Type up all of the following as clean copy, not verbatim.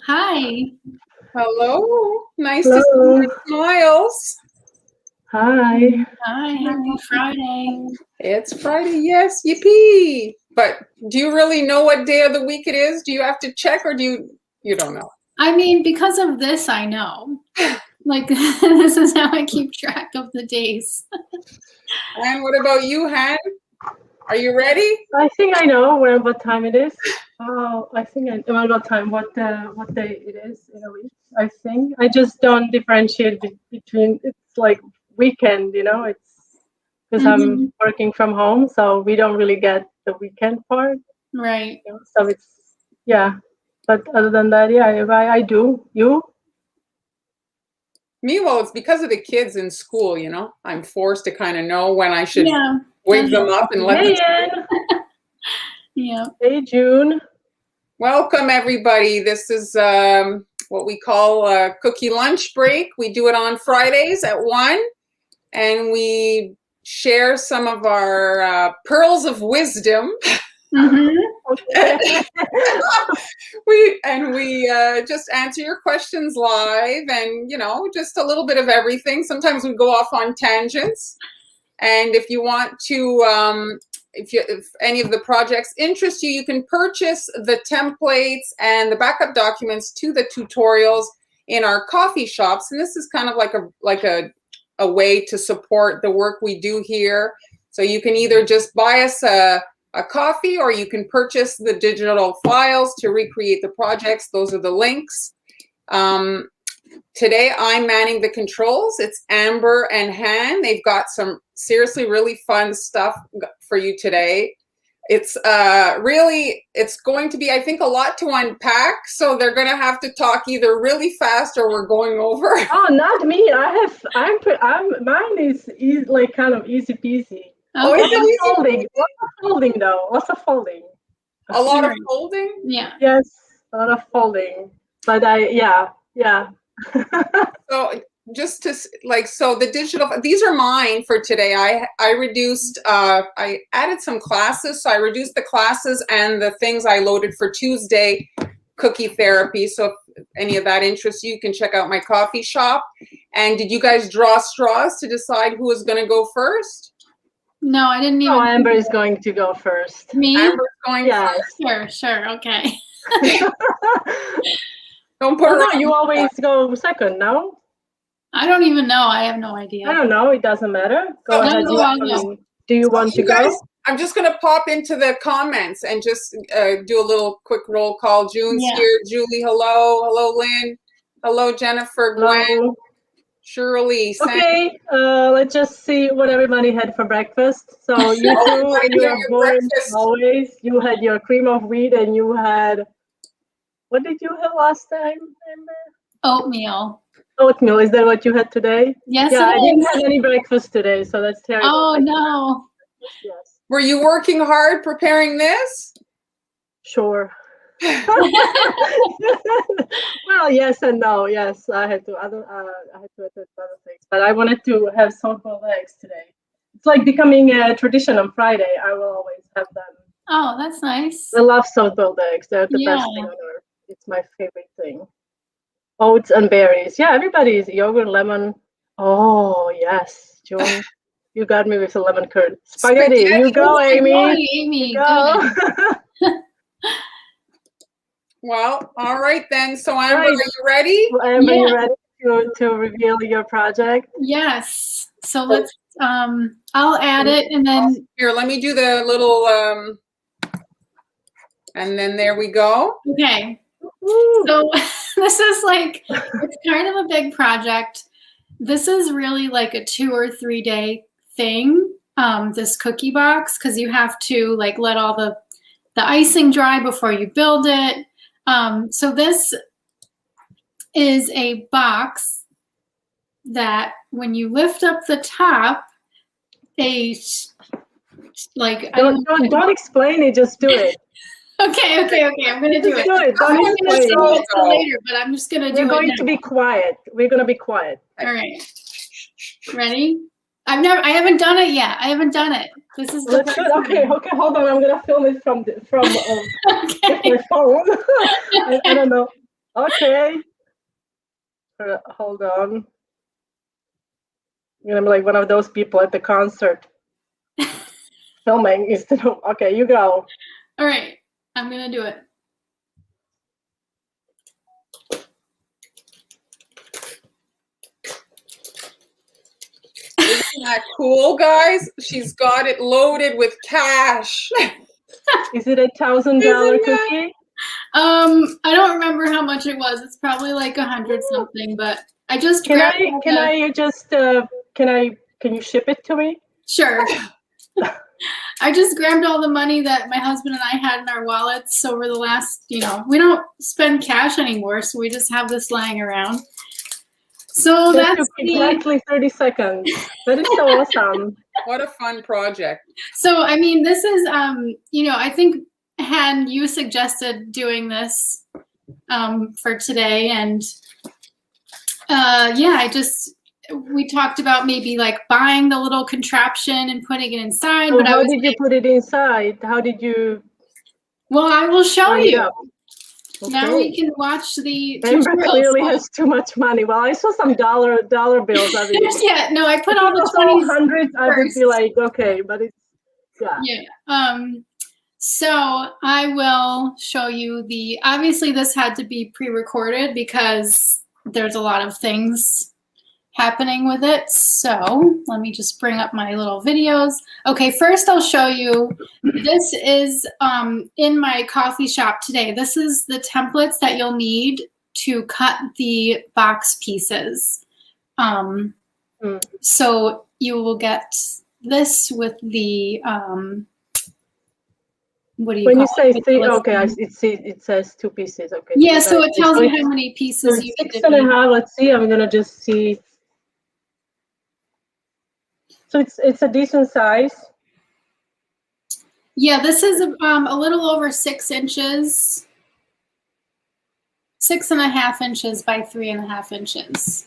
Hi. Hello. Nice to see Hello. your smiles. Hi. Hi. Happy Friday. It's Friday, yes, yippee. But do you really know what day of the week it is? Do you have to check or you don't know? I mean, because of this, I know. Like, this is how I keep track of the days. And what about you, Han? Are you ready? I think I know what time it is. Oh, I think I know what time, what day it is in a week. I think I just don't differentiate between. It's like weekend, It's because I'm working from home, so we don't really get the weekend part. Right. So yeah. But other than that, yeah, I do. You? Me, well, it's because of the kids in school, I'm forced to kind of know when I should wake them up and let them. Yeah. Hey, June. Welcome, everybody. This is what we call a cookie lunch break. We do it on Fridays at 1, and we share some of our pearls of wisdom. we just answer your questions live, and just a little bit of everything. Sometimes we go off on tangents, and if you want to if any of the projects interest you, you can purchase the templates and the backup documents to the tutorials in our coffee shops, and this is kind of like a way to support the work we do here. So you can either just buy us a coffee, or you can purchase the digital files to recreate the projects. Those are the links. Today I'm manning the controls. It's Amber and Han. They've got some seriously really fun stuff for you today. It's it's going to be, I think, a lot to unpack. So they're going to have to talk either really fast or we're going over. Oh, not me. Mine is like kind of easy peasy. Okay. Lots of folding though. Lots of folding. A lot of folding? Yeah. Yes, a lot of folding. But yeah. So just to so the digital, these are mine for today. I reduced, I added some classes. So I reduced the classes and the things I loaded for Tuesday cookie therapy. So if any of that interests you, you can check out my coffee shop. And did you guys draw straws to decide who was going to go first? No, I didn't even. No, Amber is going to go first. Me? Amber's going first? Sure. Okay. Don't put her on. You always go second, no? I don't even know. I have no idea. I don't know. It doesn't matter. Go ahead. Do you want to go? I'm just going to pop into the comments and just do a little quick roll call. June's here. Julie, hello. Hello, Lynn. Hello, Jennifer. Hello. Gwen. Shirley. Okay, let's just see what everybody had for breakfast. So you two, you are born always. You had your cream of wheat, and you had, what did you have last time, Amber? Oatmeal. Oatmeal. Is that what you had today? Yes. Yeah, I didn't have any breakfast today, so that's terrible. Oh no. Yes. Were you working hard preparing this? Sure. Well, yes and no. Yes, I had to attend other things, but I wanted to have softball eggs today. It's like becoming a tradition on Friday. I will always have them. Oh, that's nice. I love softball eggs. They're the best thing on earth. It's my favorite thing. Oats and berries. Yeah, everybody's yogurt, lemon. Oh yes, June. You got me with the lemon curd. Spaghetti. You go, Amy. Amy. Go. Well, all right then. So Amber, are you ready? Amber, you ready to reveal your project? Yes. So let's I'll add it and then here, let me do the little and then there we go. Okay. So this is like, it's kind of a big project. This is really like a 2 or 3 day thing, this cookie box, because you have to like let all the icing dry before you build it. So this is a box that when you lift up the top, don't explain it, just do it. Okay. I'm gonna do it. Do it. Don't I'm gonna explain show it later, but I'm just gonna do it. We're going to be quiet. We're gonna be quiet. All right. Ready? I haven't done it yet. I haven't done it. This is the Let's do it. Okay, hold on. I'm gonna film it from my phone. I don't know. Okay. Hold on. I'm like one of those people at the concert filming instead of. Okay, you go. All right, I'm gonna do it. Isn't that cool, guys? She's got it loaded with cash. Is it $1,000 cookie? I don't remember how much it was. It's probably like 100 something, but I just Can grabbed you ship it to me? Sure. I just grabbed all the money that my husband and I had in our wallets over the last, we don't spend cash anymore, so we just have this lying around. So that took exactly 30 seconds. That is so awesome. What a fun project. So, I mean, this is, I think, Han, you suggested doing this for today. And we talked about maybe like buying the little contraption and putting it inside. So but how did you put it inside? How did you? Well, I will show you. Okay. Now we can watch the Amber clearly has too much money. Well, I saw some dollar bills. I mean, yeah, no, I put all the 20s. Hundreds, I would be like, okay, but it's So I will show you obviously this had to be pre-recorded because there's a lot of things happening with it. So let me just bring up my little videos. Okay, first I'll show you, this is in my coffee shop today. This is the templates that you'll need to cut the box pieces. So you will get this with the, what do you when call you say it? three, okay, it says 2 pieces. Okay. Yeah, so it tells you how many pieces you need. 6.5. Let's see. I'm gonna just see. So it's a decent size. Yeah, this is a little over 6 inches, 6.5 inches by 3.5 inches.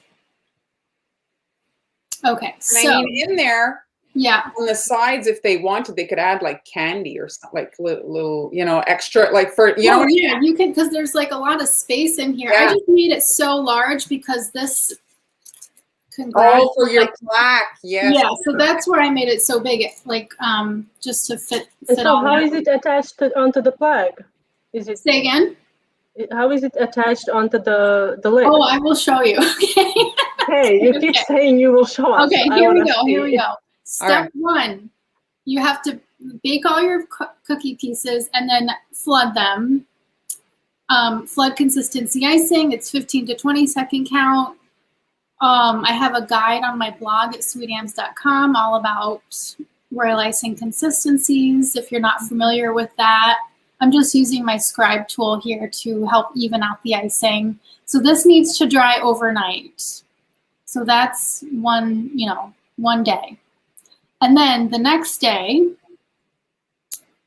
Okay, so I mean, in there, yeah, on the sides, if they wanted, they could add like candy or something, like little, extra, like for you know. Yeah, you can, because there's like a lot of space in here. Yeah. I just made it so large because this. Oh, for your plaque, yes. Yeah, so that's where I made it so big, just to fit so all how that. is it attached onto the plaque? Is it? Say again? How is it attached onto the lid? Oh, I will show you. Okay. Hey, you keep saying you will show us. Okay, here we go. Step 1, you have to bake all your cookie pieces and then flood them. Flood consistency icing, it's 15 to 20 second count. I have a guide on my blog at SweetAmbs.com all about royal icing consistencies. If you're not familiar with that, I'm just using my scribe tool here to help even out the icing. So this needs to dry overnight. So that's one day. And then the next day,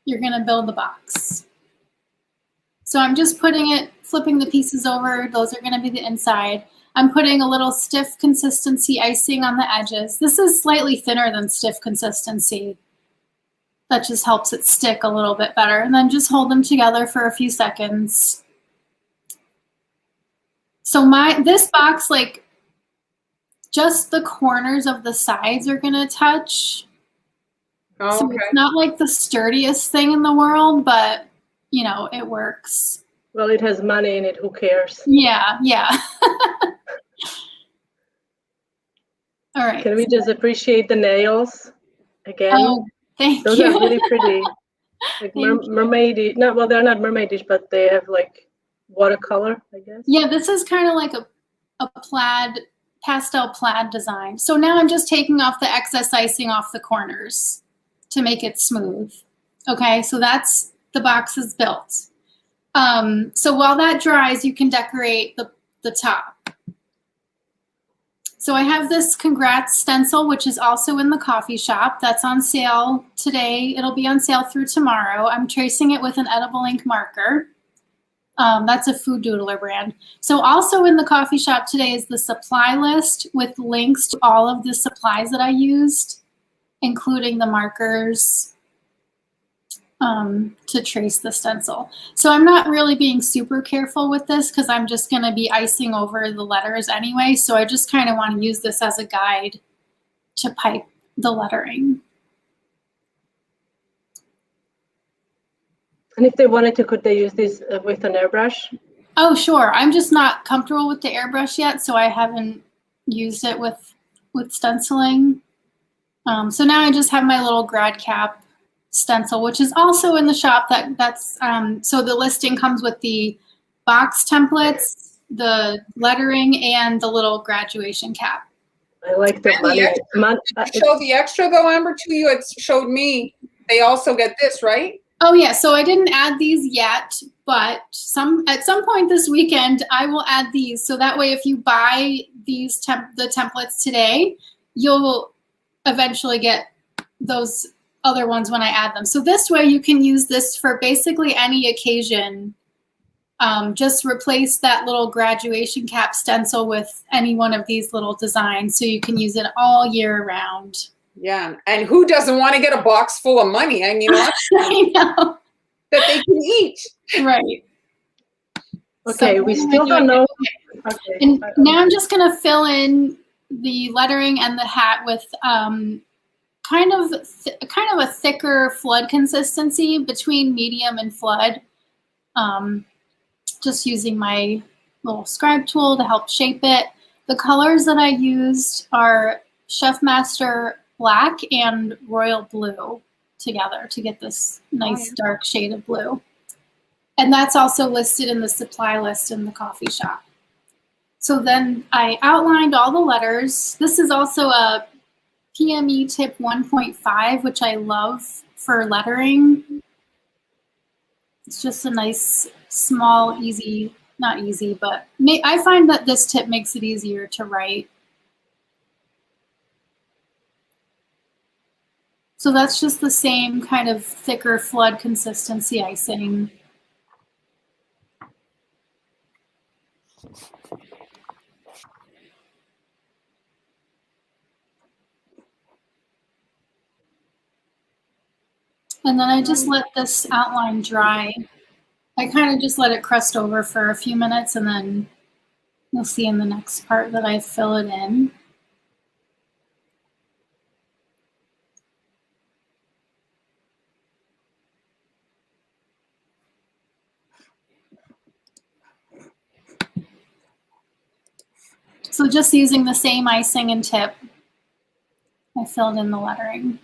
you're gonna build the box. So I'm just flipping the pieces over. Those are gonna be the inside. I'm putting a little stiff consistency icing on the edges. This is slightly thinner than stiff consistency. That just helps it stick a little bit better. And then just hold them together for a few seconds. So this box, like, just the corners of the sides are gonna touch. Oh, so okay. It's not like the sturdiest thing in the world, but it works. Well, it has money in it, who cares? Yeah. All right. Can we just appreciate the nails again? Oh, thank Those you. are really pretty. Like mermaidish. No, well, they're not mermaidish, but they have like watercolor, I guess. Yeah, this is kind of like a pastel plaid design. So now I'm just taking off the excess icing off the corners to make it smooth. Okay, so that's the box is built. So while that dries, you can decorate the top. So I have this congrats stencil, which is also in the coffee shop. That's on sale today. It'll be on sale through tomorrow. I'm tracing it with an edible ink marker. That's a Food Doodler brand. So also in the coffee shop today is the supply list with links to all of the supplies that I used, including the markers, to trace the stencil. So I'm not really being super careful with this because I'm just going to be icing over the letters anyway. So I just kind of want to use this as a guide to pipe the lettering. And if they wanted to, could they use this with an airbrush? Oh, sure. I'm just not comfortable with the airbrush yet, so I haven't used it with stenciling. So now I just have my little grad cap stencil, which is also in the shop. So the listing comes with the box templates, the lettering, and the little graduation cap. I like the show the extra though, Amber, to you. It showed me they also get this, right? Oh yeah, so I didn't add these yet, but at some point this weekend I will add these. So that way, if you buy these the templates today, you'll eventually get those other ones when I add them. So this way you can use this for basically any occasion. Just replace that little graduation cap stencil with any one of these little designs so you can use it all year round. Yeah, and who doesn't want to get a box full of money? I mean, I know. That they can eat. Right. Okay, so we still don't know. Okay. And now I'm just going to fill in the lettering and the hat with kind of a thicker flood consistency between medium and flood. Just using my little scribe tool to help shape it. The colors that I used are Chef Master Black and Royal Blue together to get this nice dark shade of blue. And that's also listed in the supply list in the coffee shop. So then I outlined all the letters. This is also a PME tip 1.5, which I love for lettering. It's just a nice, small, easy, not easy, but I find that this tip makes it easier to write. So that's just the same kind of thicker flood consistency icing. And then I just let this outline dry. I kind of just let it crust over for a few minutes, and then you'll see in the next part that I fill it in. So just using the same icing and tip, I filled in the lettering.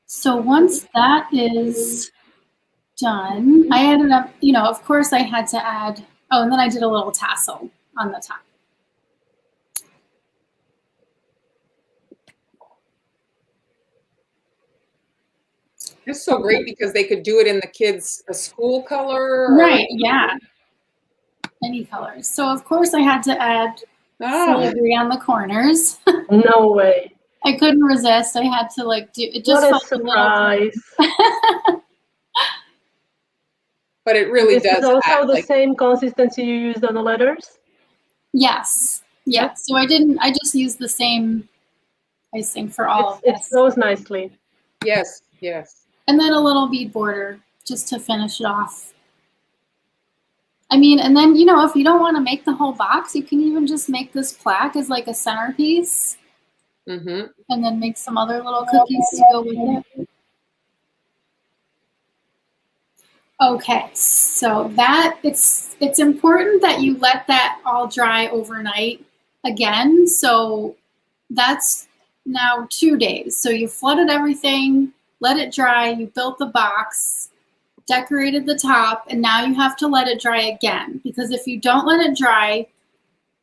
So once that is done, I ended up, of course I had to add, and then I did a little tassel on the top. It's so great because they could do it in the kids' school color. Right, yeah. Any colors. So of course I had to add filigree on the corners. No way. I couldn't resist. I had to do it. Just what a surprise. But it really does. Is also the same consistency you used on the letters? Yes. Yeah. So I just used the same icing for all of this. It flows nicely. Yes, yes. And then a little bead border just to finish it off. I mean, and then, if you don't want to make the whole box, you can even just make this plaque as like a centerpiece. Mm-hmm. And then make some other little cookies to go with it. Okay, so it's important that you let that all dry overnight again. So that's now 2 days. So you flooded everything, let it dry, you built the box, decorated the top, and now you have to let it dry again. Because if you don't let it dry,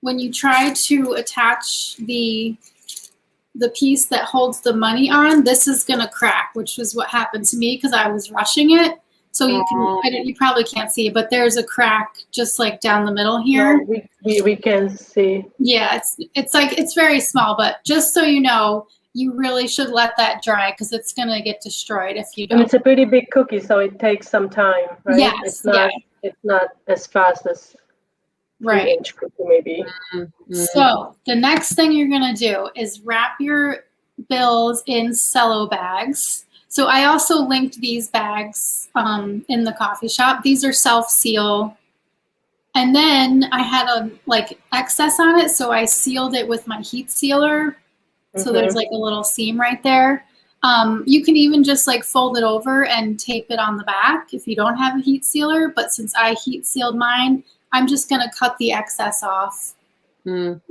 when you try to attach the piece that holds the money on, this is gonna crack, which was what happened to me because I was rushing it. So you probably can't see it, but there's a crack just like down the middle here. No, we can see. Yeah, it's very small, but just so you know, you really should let that dry because it's going to get destroyed if you don't. And it's a pretty big cookie, so it takes some time, right? Yes, it's not as fast as 3-inch cookie maybe. Mm-hmm. So the next thing you're going to do is wrap your bills in cello bags. So I also linked these bags in the coffee shop. These are self-seal. And then I had a excess on it, so I sealed it with my heat sealer. So there's like a little seam right there. You can even just like fold it over and tape it on the back if you don't have a heat sealer. But since I heat sealed mine, I'm just going to cut the excess off. And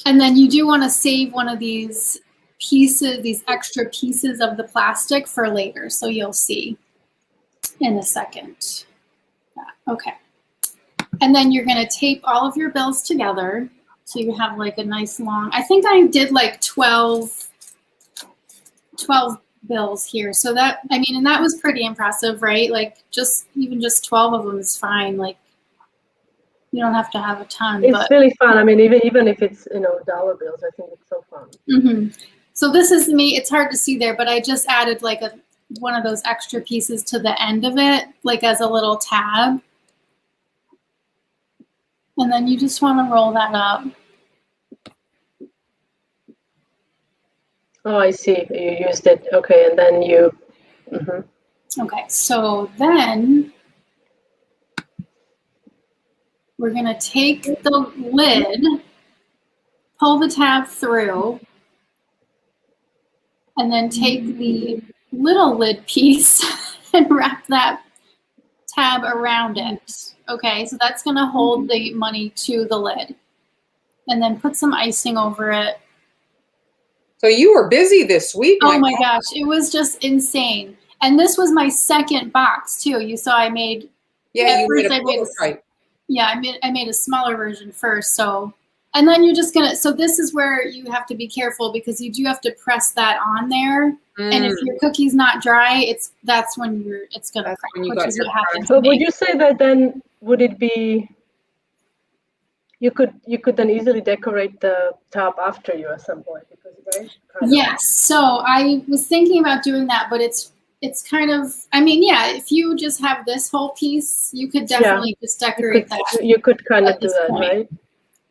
then you do want to save one of these pieces, these extra pieces of the plastic for later. So you'll see in a second. Okay. And then you're going to tape all of your bills together. So you have like a nice long, I think I did like 12 bills here. So that, I mean, and that was pretty impressive, right? Like even just 12 of them is fine. Like you don't have to have a ton. It's really fun. I mean, even if it's, dollar bills, I think it's so fun. So this is me. It's hard to see there, but I just added like one of those extra pieces to the end of it, like as a little tab. And then you just want to roll that up. Oh, I see. You used it. Okay, and then you... Okay, so then we're going to take the lid, pull the tab through, and then take the little lid piece and wrap that tab around it. Okay, so that's going to hold the money to the lid. And then put some icing over it. So you were busy this week. Oh my gosh, it was just insane. And this was my second box too. You saw I made. Yeah, you made a prototype. Yeah, I made a smaller version first. So, and then you're just gonna. So this is where you have to be careful because you do have to press that on there. And if your cookie's not dry, that's when it's gonna crack. Which is what happens. So would you say that then would it be? You could then easily decorate the top after you at some point because right? Yes. So I was thinking about doing that, but it's kind of, I mean, yeah, if you just have this whole piece, you could definitely just decorate that. You could kind of do that, right?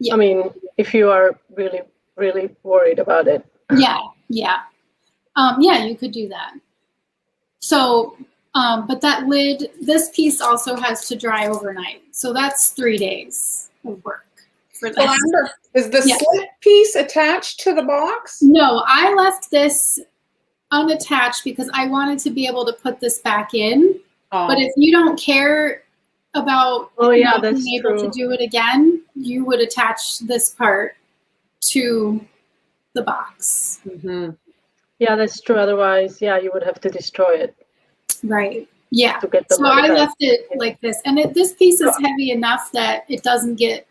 Yeah. I mean, if you are really, really worried about it. Yeah. Yeah, you could do that. So, but that lid, this piece also has to dry overnight. So that's 3 days of work. So Amber, is the slip piece attached to the box? No, I left this unattached because I wanted to be able to put this back in. But if you don't care about being able to do it again, you would attach this part to the box. Yeah, that's true. Otherwise, you would have to destroy it. Right. Yeah. To get the so I left it like this. And this piece is heavy enough that it doesn't get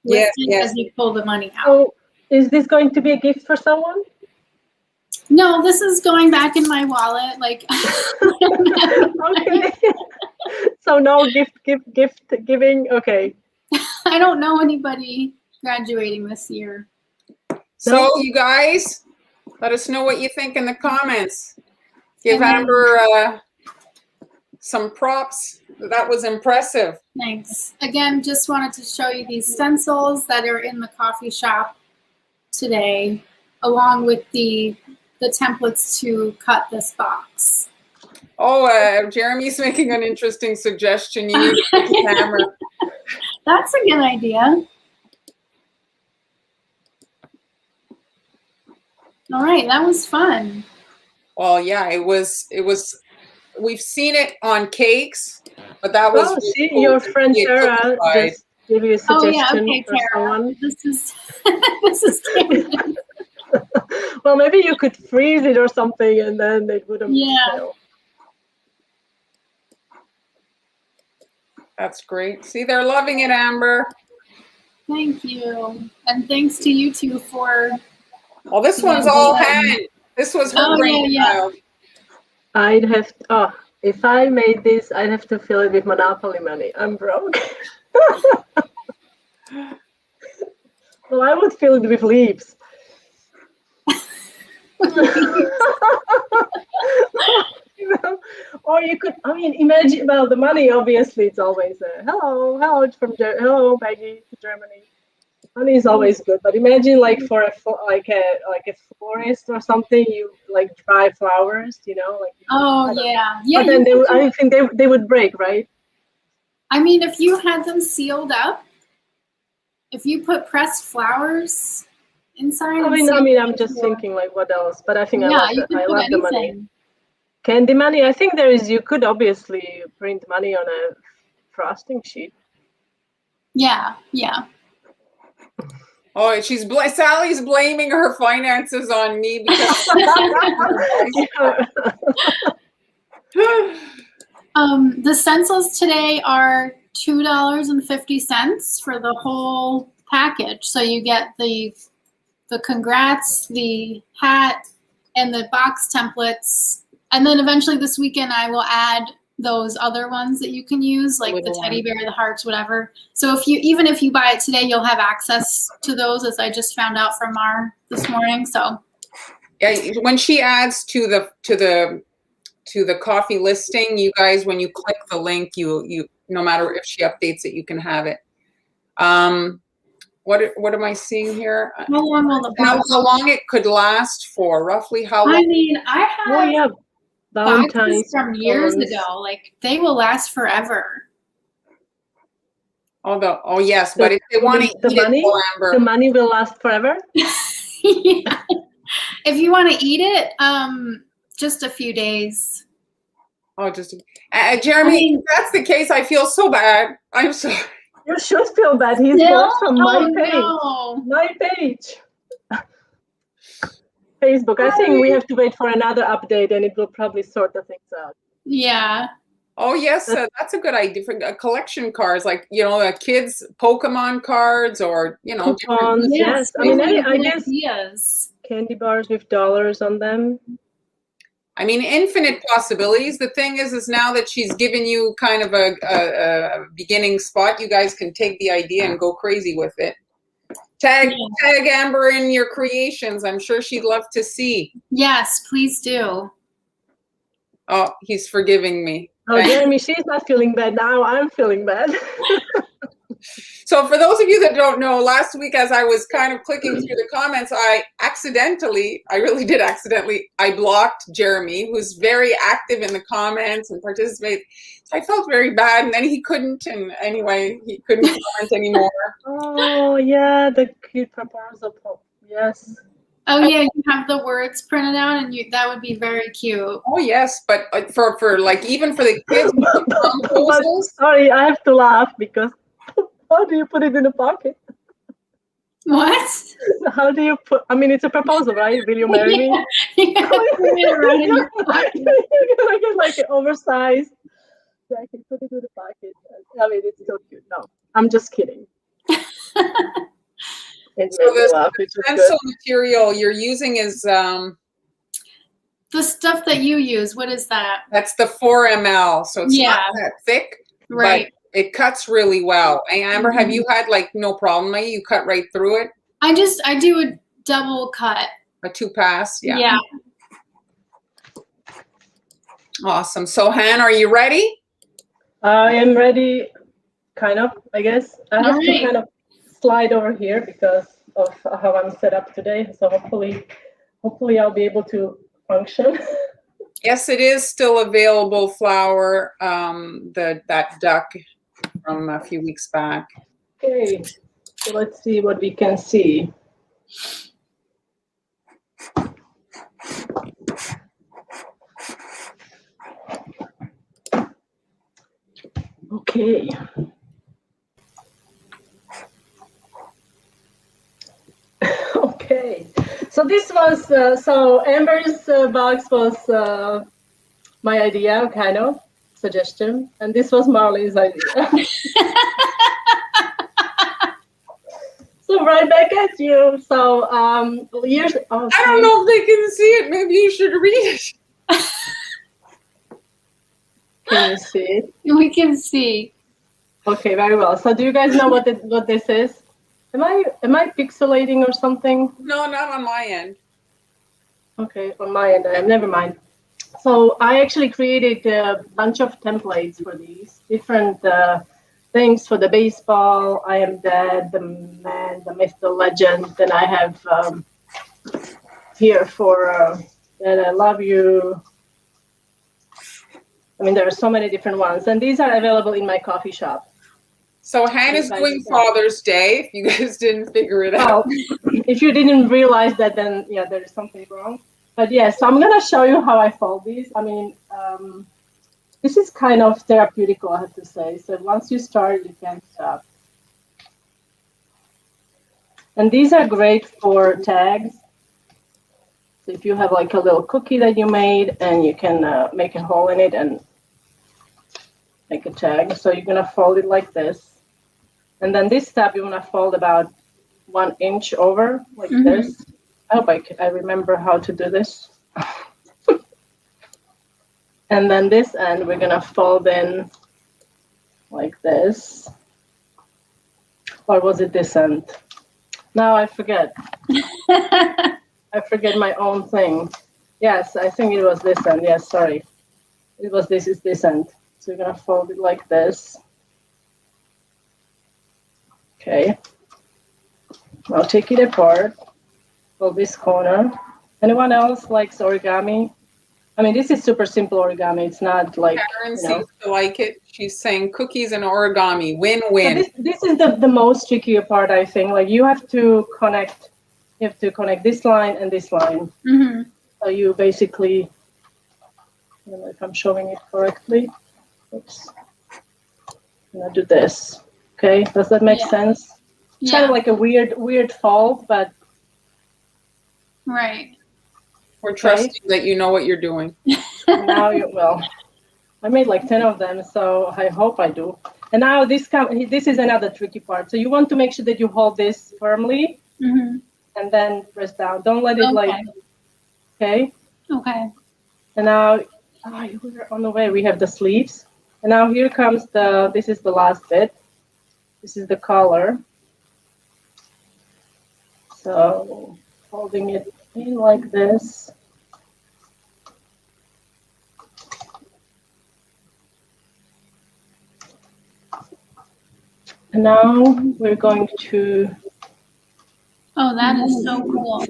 lifted as you pull the money out. So is this going to be a gift for someone? No, this is going back in my wallet. Like, okay. So no gift giving. Okay. I don't know anybody graduating this year. So you guys, let us know what you think in the comments. Give Amber some props. That was impressive. Thanks. Again, just wanted to show you these stencils that are in the coffee shop today, along with the templates to cut this box. Oh, Jeremy's making an interesting suggestion. You need a camera. That's a good idea. All right, that was fun. Well, yeah, it was. We've seen it on cakes, but that was. Oh, see, your friend Sarah just gave you a suggestion for someone. This is well, maybe you could freeze it or something, and then it wouldn't. Fail. That's great. See, they're loving it, Amber. Thank you, and thanks to you two for. Well, this one's all hand. This was her brainchild. I'd have if I made this, I'd have to fill it with Monopoly money. I'm broke. Oh Well, I would fill it with leaves. You know, or you could, I mean, imagine, well, the money, obviously, it's always, hello, it's from, hello, Maggie, to Germany. Money is always good, but imagine like for like a florist or something, you like dry flowers, you know, like. Oh yeah, yeah. But then I think they would break, right? I mean, if you had them sealed up, if you put pressed flowers inside. I mean, I'm just thinking like what else, but I think I love the money. Candy money. I think you could obviously print money on a frosting sheet. Yeah, yeah. Oh, Sally's blaming her finances on me because the stencils today are $2.50 for the whole package. So you get the congrats, the hat, and the box templates. And then eventually this weekend I will add those other ones that you can use, like the teddy bear, the hearts, whatever. So even if you buy it today, you'll have access to those, as I just found out from Mar this morning. So yeah, when she adds to the coffee listing, you guys, when you click the link, you no matter if she updates it, you can have it. What am I seeing here? How long it could last for? Roughly how long? I mean, I have boxes from years ago. Like they will last forever. Oh yes, but if they want to eat the money will last forever. Yeah. If you want to eat it, just a few days. Oh, just Jeremy. If that's the case, I feel so bad. I'm sorry. You should feel bad. He's blocked from my page. No. My page. Facebook. I think we have to wait for another update, and it will probably sort the things out. Yeah. Oh yes, that's a good idea for collection cards, like kids Pokemon cards, or coupons. Yes, I mean, I guess candy bars with dollars on them. I mean, infinite possibilities. The thing is now that she's given you kind of a beginning spot, you guys can take the idea and go crazy with it. Tag Amber in your creations. I'm sure she'd love to see. Yes, please do. Oh, he's forgiving me. Oh, Jeremy, she's not feeling bad now. I'm feeling bad. So for those of you that don't know, last week as I was kind of clicking through the comments, I really did accidentally, I blocked Jeremy, who's very active in the comments and participates. So I felt very bad, and then he couldn't, and anyway, he couldn't comment anymore. Oh, yeah, the cute proposal. Yes. Oh yeah, you have the words printed out, and that would be very cute. Oh yes, but for like even for the kids. But, sorry, I have to laugh because how do you put it in a pocket? What? How do you put? I mean, it's a proposal, right? Will you marry me? Yeah, you're gonna get like an oversized. So I can put it in the pocket. I mean, it's so cute. No, I'm just kidding. So the stencil material you're using is the stuff that you use. What is that? That's the 4 ml. So it's not that thick, right? But it cuts really well. And Amber, have you had like no problem? You cut right through it? I do a double cut. A 2-pass, yeah. Yeah. Awesome. So Han, are you ready? I am ready, kind of, I guess. I have to kind of slide over here because of how I'm set up today. So hopefully I'll be able to function. Yes, it is still available, flower, that duck from a few weeks back. Okay, so let's see what we can see. Okay. Okay, so this was, so Amber's box was my idea, kind of, suggestion, and this was Marley's idea. So right back at you. So years. Oh, I don't know if they can see it. Maybe you should read it. Can you see it? We can see. Okay, very well. So do you guys know what this is? Am I pixelating or something? No, not on my end. Okay, on my end, never mind. So I actually created a bunch of templates for these different things for the baseball. I am dead, the man, the myth, the legend. Then I have here for that I love you. I mean, there are so many different ones, and these are available in my coffee shop. So Hannah's doing Father's Day, if you guys didn't figure it out. If you didn't realize that, then yeah, there is something wrong. But yeah, so I'm gonna show you how I fold these. I mean, this is kind of therapeutic, I have to say. So once you start, you can't stop. And these are great for tags. So if you have like a little cookie that you made, and you can make a hole in it and make a tag. So you're gonna fold it like this. And then this step, you want to fold about 1 inch over, like this. I hope I remember how to do this. And then this end, we're going to fold in like this. Or was it this end? Now I forget. I forget my own thing. Yes, I think it was this end. Yes, sorry. It was this is this end. So we're going to fold it like this. Okay, I'll take it apart, fold this corner. Anyone else likes origami? I mean, this is super simple origami. It's not like, Karen seems to like it. She's saying cookies and origami, win-win. So this is the most tricky part, I think. Like you have to connect this line and this line. So you basically, I don't know if I'm showing it correctly. Oops. I'm gonna do this. Okay, does that make sense? It's kind of like a weird fold, but right. We're trusting that you know what you're doing. Now you will. I made like 10 of them, so I hope I do. And now this is another tricky part. So you want to make sure that you hold this firmly, and then press down. Don't let it okay. Okay. And now, we're on the way. We have the sleeves, and now here comes this is the last bit. This is the collar. So holding it in like this. And now we're going to. Oh, that is so cool.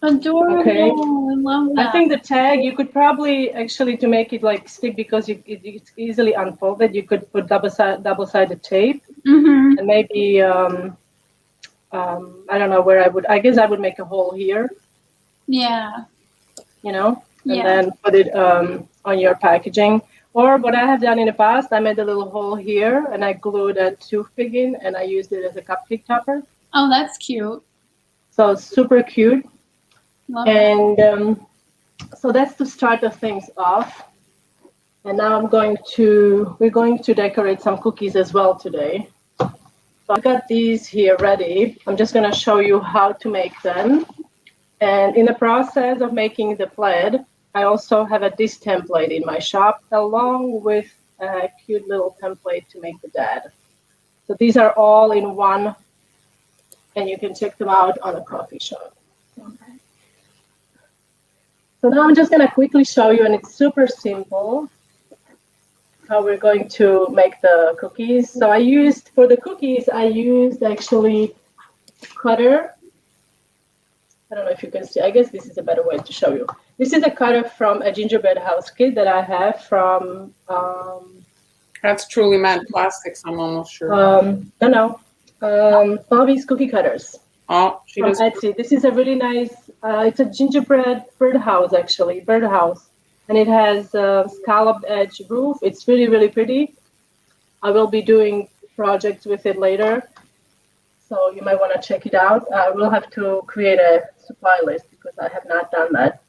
Adorable. Okay. I love that. I think the tag, you could probably actually, to make it like stick, because it's easily unfolded, you could put double-sided tape. And maybe, I don't know where I guess I would make a hole here. Yeah. And then put it on your packaging. Or what I have done in the past, I made a little hole here and I glued a toothpick in and I used it as a cupcake topper. Oh, that's cute. So it's super cute. Love and so that's to start the things off. And now we're going to decorate some cookies as well today. So I got these here ready. I'm just going to show you how to make them. And in the process of making the plaid, I also have this template in my shop, along with a cute little template to make the dad. So these are all in one, and you can check them out on a coffee shop. Okay. So now I'm just going to quickly show you, and it's super simple, how we're going to make the cookies. So for the cookies, I used actually cutter. I don't know if you can see. I guess this is a better way to show you. This is a cutter from a gingerbread house kit that I have from. That's truly matte plastics, I'm almost sure. Bobby's Cookie Cutters. Oh, she does. Etsy. This is a really nice. It's a gingerbread birdhouse, actually, birdhouse, and it has a scalloped edge roof. It's really, really pretty. I will be doing projects with it later, so you might want to check it out. I will have to create a supply list because I have not done that.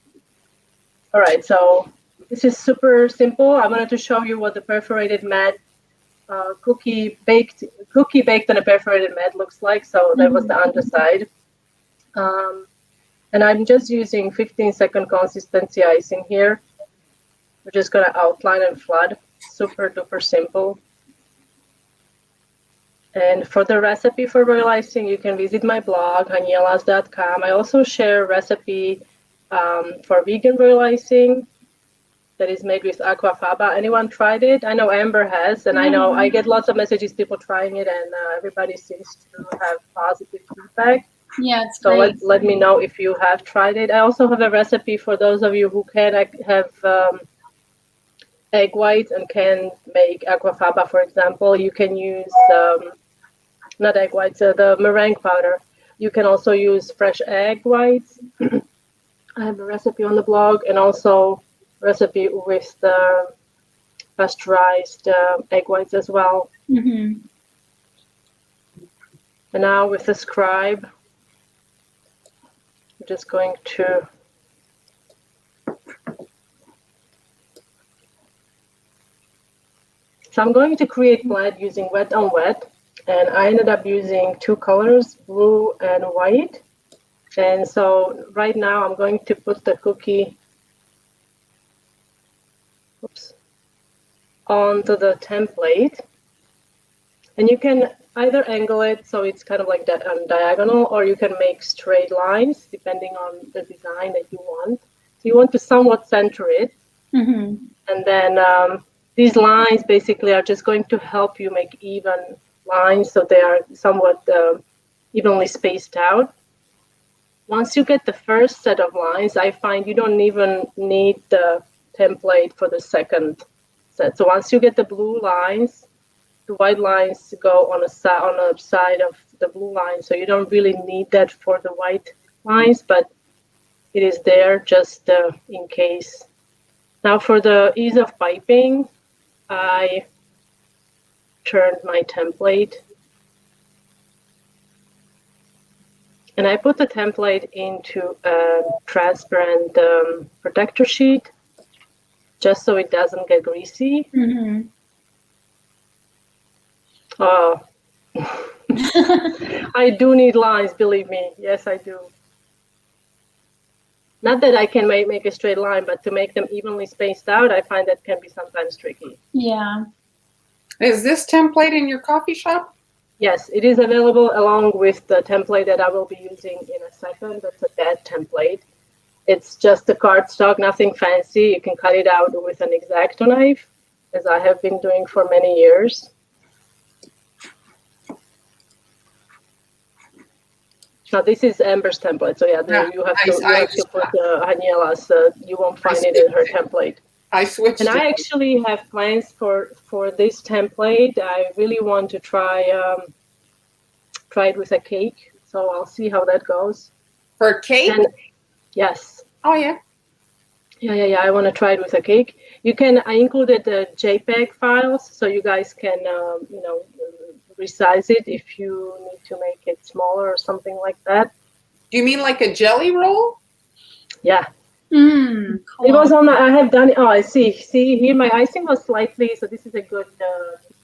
All right, so this is super simple. I wanted to show you what the perforated mat cookie baked on a perforated mat looks like. So that was the underside. And I'm just using 15-second consistency icing here. We're just going to outline and flood. Super duper simple. And for the recipe for royal icing, you can visit my blog, hanielas.com. I also share recipe, videos, and tutorials. So if you want to check it out, you can check it out. And for the recipe for royal icing, you can visit my blog, hanielas.com. I also share recipe for vegan royal icing that is made with aquafaba. Anyone tried it? I know Amber has, and I know I get lots of messages, people trying it, and everybody seems to have positive feedback. Yeah, it's So great. let me know if you have tried it. I also have a recipe for those of you who can have egg whites and can make aquafaba, for example. You can use, not egg whites, the meringue powder. You can also use fresh egg whites. I have a recipe on the blog, and also recipe with the pasteurized egg whites as well. Mm-hmm. And now with the scribe, I'm just going to So I'm going to create blend using wet on wet, and I ended up using two colors, blue and white. And so right now I'm going to put the cookie onto the template. And you can either angle it so it's kind of like that diagonal, or you can make straight lines depending on the design that you want. So you want to somewhat center it. Mm-hmm. And then these lines basically are just going to help you make even lines so they are somewhat evenly spaced out. Once you get the first set of lines, I find you don't even need the template for the second set. So once you get the blue lines, the white lines go on the side of the blue line. So you don't really need that for the white lines, but it is there just in case. Now for the ease of piping, I turned my template and I put the template into a transparent protector sheet just so it doesn't get greasy. Mm-hmm. Oh, I do need lines, believe me. Yes, I do. Not that I can make a straight line, but to make them evenly spaced out, I find that can be sometimes tricky. Yeah. Is this template in your coffee shop? Yes, it is available along with the template that I will be using in a second. That's a bed template. It's just a cardstock, nothing fancy. You can cut it out with an X-Acto knife, as I have been doing for many years. Now this is Amber's template, so yeah, you have to put Hanielas. You won't find it in her template. I switched. And I actually have plans for this template. I really want to try it with a cake, so I'll see how that goes. For a cake? And, yes. Oh yeah. Yeah. I want to try it with a cake. I included the JPEG files, so you guys can resize it if you need to make it smaller or something like that. Do you mean like a jelly roll? Yeah. Cool. It was on. I have done it. Oh, I see. See here, my icing was slightly. So this is a good.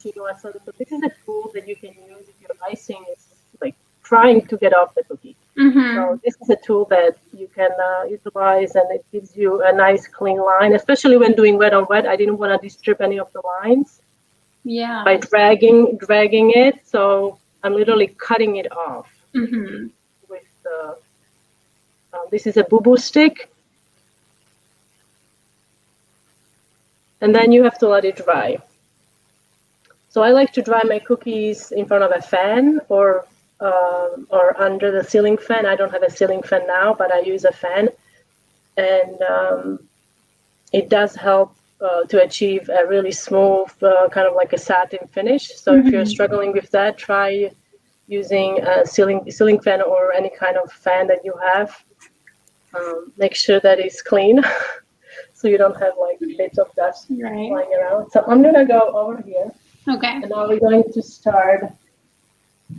So this is a tool that you can use if your icing is like trying to get off the cookie. Mm-hmm. So this is a tool that you can utilize, and it gives you a nice clean line, especially when doing wet on wet. I didn't want to disturb any of the lines. Yeah. By dragging it, so I'm literally cutting it off. Mm-hmm. With this is a boo-boo stick, and then you have to let it dry. So I like to dry my cookies in front of a fan or under the ceiling fan. I don't have a ceiling fan now, but I use a fan, and it does help to achieve a really smooth, kind of like a satin finish. So if you're struggling with that, try using a ceiling fan or any kind of fan that you have. Make sure that it's clean, so you don't have like bits of dust flying around. So I'm gonna go over here. Okay. And now we're going to start.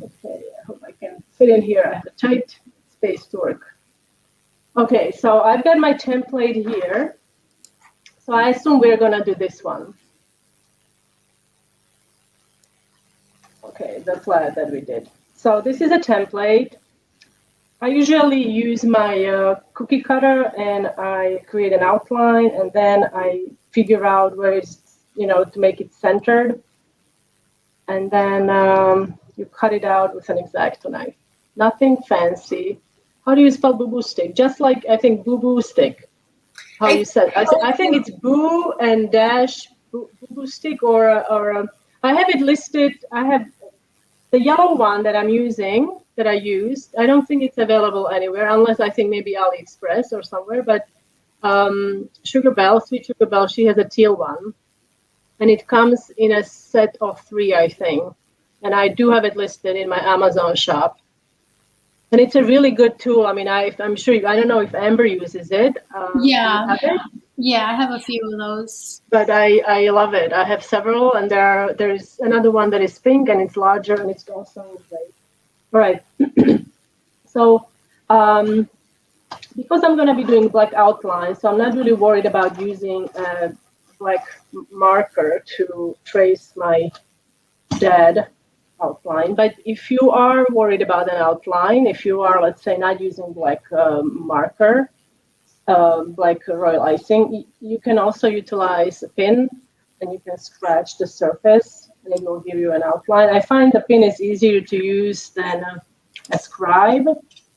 Okay, I hope I can fit in here. I have a tight space to work. Okay, so I've got my template here. So I assume we're going to do this one. Okay, the flat that we did. So this is a template. I usually use my cookie cutter and I create an outline, and then I figure out where it's, to make it centered. And then you cut it out with an X-Acto knife. Nothing fancy. How do you spell boo-boo stick? Just like, I think, boo-boo stick. How you said? I think it's boo and dash boo-boo stick, or I have it listed. I have the yellow one that I'm using, that I used. I don't think it's available anywhere, unless I think maybe AliExpress or somewhere. But Sugar Bell, Sweet Sugar Bell, she has a teal one. And it comes in a set of 3, I think. And I do have it listed in my Amazon shop. And it's a really good tool. I mean, I'm sure, I don't know if Amber uses it. Yeah. Do you have it? Yeah, I have a few of those. But I love it. I have several, and there's another one that is pink, and it's larger, and it's also great. All right. So because I'm going to be doing black outline, so I'm not really worried about using a black marker to trace my dead outline. But if you are worried about an outline, if you are, let's say, not using black marker, like royal icing, you can also utilize a pin, and you can scratch the surface, and it will give you an outline. I find the pin is easier to use than a scribe.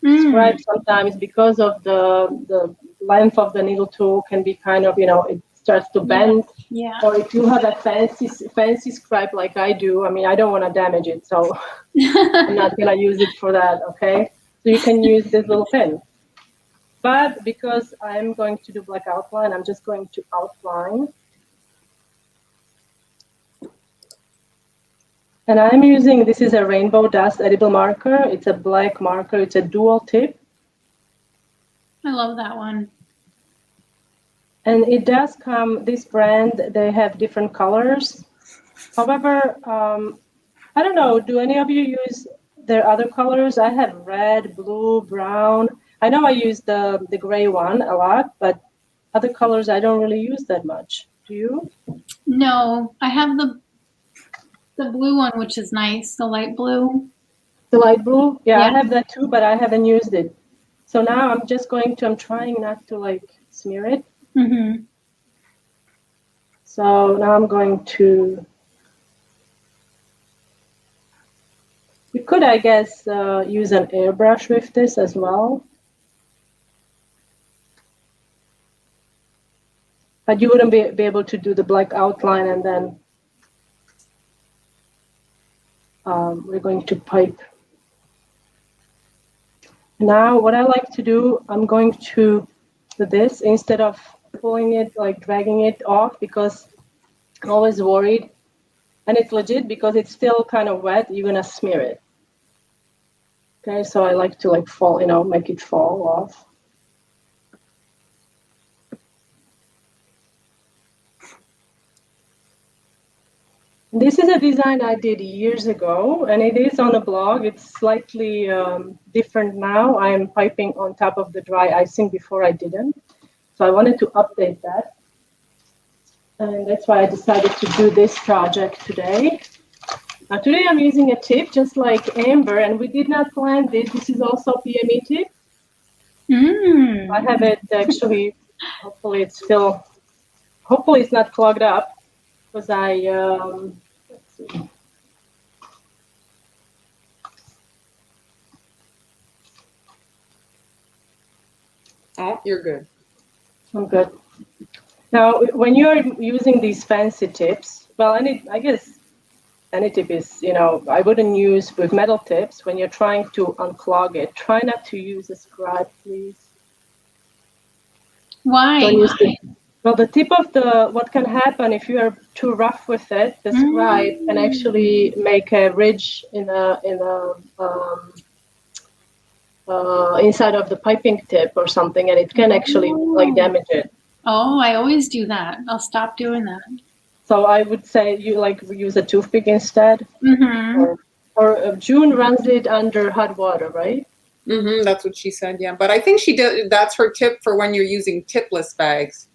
Scribe sometimes, because of the length of the needle tool, can be kind of, it starts to bend. Yeah. Or if you have a fancy scribe like I do, I mean, I don't want to damage it, so I'm not gonna use it for that. Okay, so you can use this little pin. But because I'm going to do black outline, I'm just going to outline. And I'm using, this is a Rainbow Dust edible marker. It's a black marker. It's a dual tip. I love that one. And it does come, this brand, they have different colors. However, I don't know, do any of you use their other colors? I have red, blue, brown. I know I use the gray one a lot, but other colors I don't really use that much. Do you? No, I have the blue one, which is nice, the light blue. The light blue? Yeah, Yeah. I have that too, but I haven't used it. So now I'm just I'm trying not to like smear it. Mm-hmm. So now I'm going to, you could, I guess, use an airbrush with this as well. But you wouldn't be able to do the black outline, and then we're going to pipe. Now what I like to do, I'm going to do this instead of pulling it, like dragging it off, because I'm always worried. And it's legit because it's still kind of wet, you're gonna smear it. Okay, so I like to fall, make it fall off. This is a design I did years ago, and it is on a blog. It's slightly different now. I'm piping on top of the dry icing. Before I didn't. So I wanted to update that. And that's why I decided to do this project today. Now today I'm using a tip just like Amber, and we did not plan this. This is also PME tip. I have it actually, hopefully it's not clogged up. Because let's see. Oh, you're good. I'm good. Now, when you're using these fancy tips, well, I guess any tip is, I wouldn't use with metal tips. When you're trying to unclog it, try not to use a scribe, please. Why? Well, the tip of what can happen if you are too rough with it, the scribe can actually make a ridge inside of the piping tip or something, and it can actually damage it. Oh, I always do that. I'll stop doing that. So I would say you use a toothpick instead. Mm-hmm. Or June runs it under hot water, right? Mm-hmm, that's what she said, yeah. But I think she did. That's her tip for when you're using tipless bags.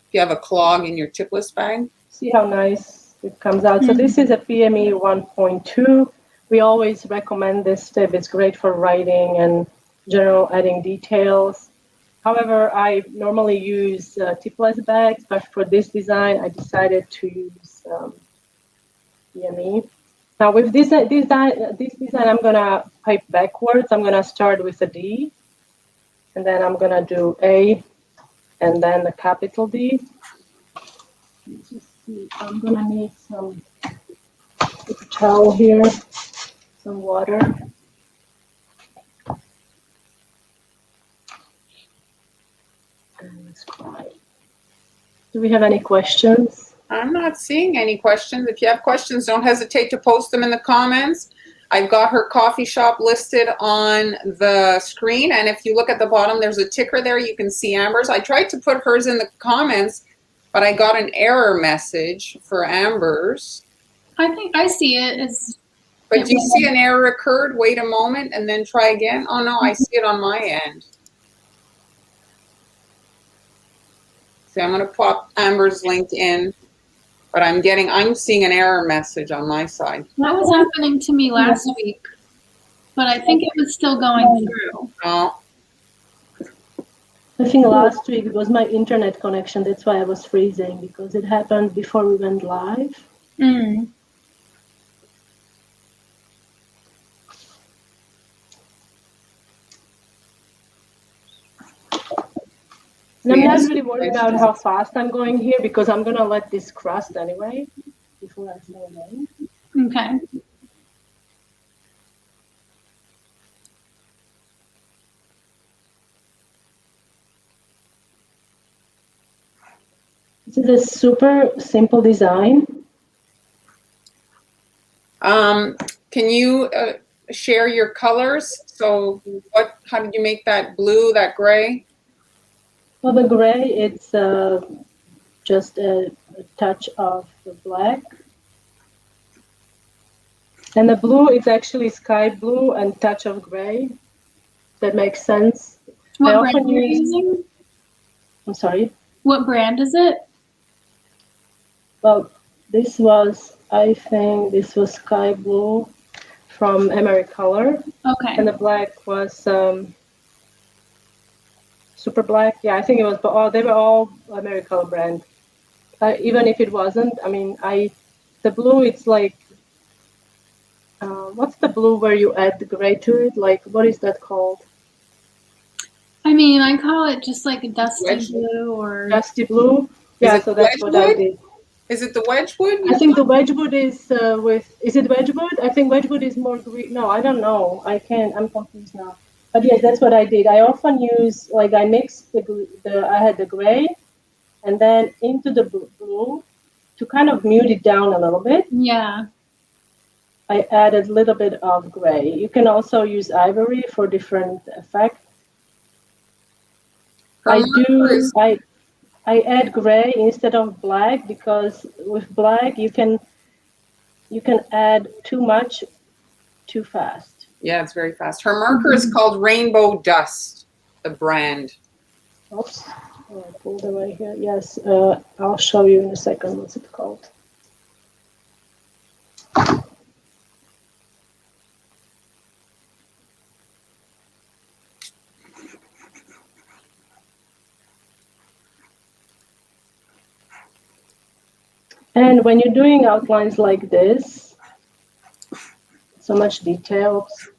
If you have a clog in your tipless bag. See how nice it comes out. So this is a PME 1.2. We always recommend this tip. It's great for writing and general adding details. However, I normally use tipless bags, but for this design, I decided to use PME. Now with this design, I'm gonna pipe backwards. I'm gonna start with a D. And then I'm gonna do A and then the capital D. Let's just see. I'm gonna need some paper towel here, some water. And let's try. Do we have any questions? I'm not seeing any questions. If you have questions, don't hesitate to post them in the comments. I've got her coffee shop listed on the screen, and if you look at the bottom, there's a ticker there. You can see Amber's. I tried to put hers in the comments, but I got an error message for Amber's. I think I see it. But do you see an error occurred? Wait a moment and then try again. Oh no, I see it on my end. See, I'm going to pop Amber's link in, but I'm seeing an error message on my side. That was happening to me last week, but I think it was still going through. Oh. I think last week it was my internet connection. That's why I was freezing, because it happened before we went live. Mm. And I'm not really worried about how fast I'm going here, because I'm going to let this crust anyway before I throw it in. Okay. This is a super simple design. Can you share your colors? So how did you make that blue, that gray? Well, the gray, it's just a touch of the black. And the blue, it's actually sky blue and touch of gray. That makes sense. What brand are you using? I'm sorry? What brand is it? Well, this was, I think, this was sky blue from Americolor. Okay. And the black was super black. Yeah, I think it was, they were all Americolor brand. Even if it wasn't, I mean, the blue, it's like, what's the blue where you add the gray to it? Like, what is that called? I mean, I call it just like a dusty blue or... Dusty blue? Yeah, so that's what I did. Is it the Wedgwood? I think the Wedgwood is is it Wedgwood? I think Wedgwood is more green. No, I don't know. I'm confused now. But yes, that's what I did. I often use, like, I mixed I had the gray and then into the blue to kind of mute it down a little bit. Yeah. I added a little bit of gray. You can also use ivory for different effect. I add gray instead of black, because with black you can add too much too fast. Yeah, it's very fast. Her marker is called Rainbow Dust, the brand. Oops, I pulled it right here. Yes, I'll show you in a second what's it called. And when you're doing outlines like this, so much details,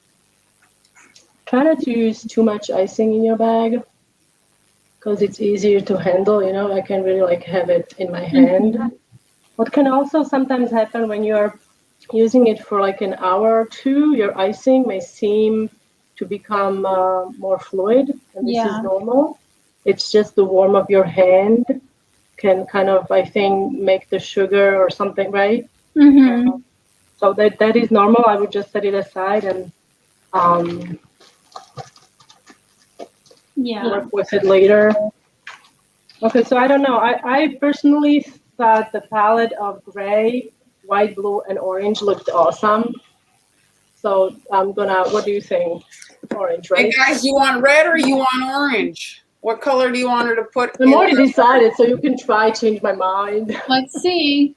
try not to use too much icing in your bag, because it's easier to handle, you know. I can really like have it in my hand. Mm-hmm. What can also sometimes happen when you're using it for like an hour or two, your icing may seem to become more fluid, and this is normal. It's just the warmth of your hand can kind of, I think, make the sugar or something, right? Mm-hmm. So that is normal. I would just set it aside and work with it later. Okay, so I don't know. I personally thought the palette of gray, white, blue, and orange looked awesome. So I'm gonna, what do you think? Orange, right? Hey guys, you want red or you want orange? What color do you want her to put? I'm already decided, so you can try change my mind. Let's see.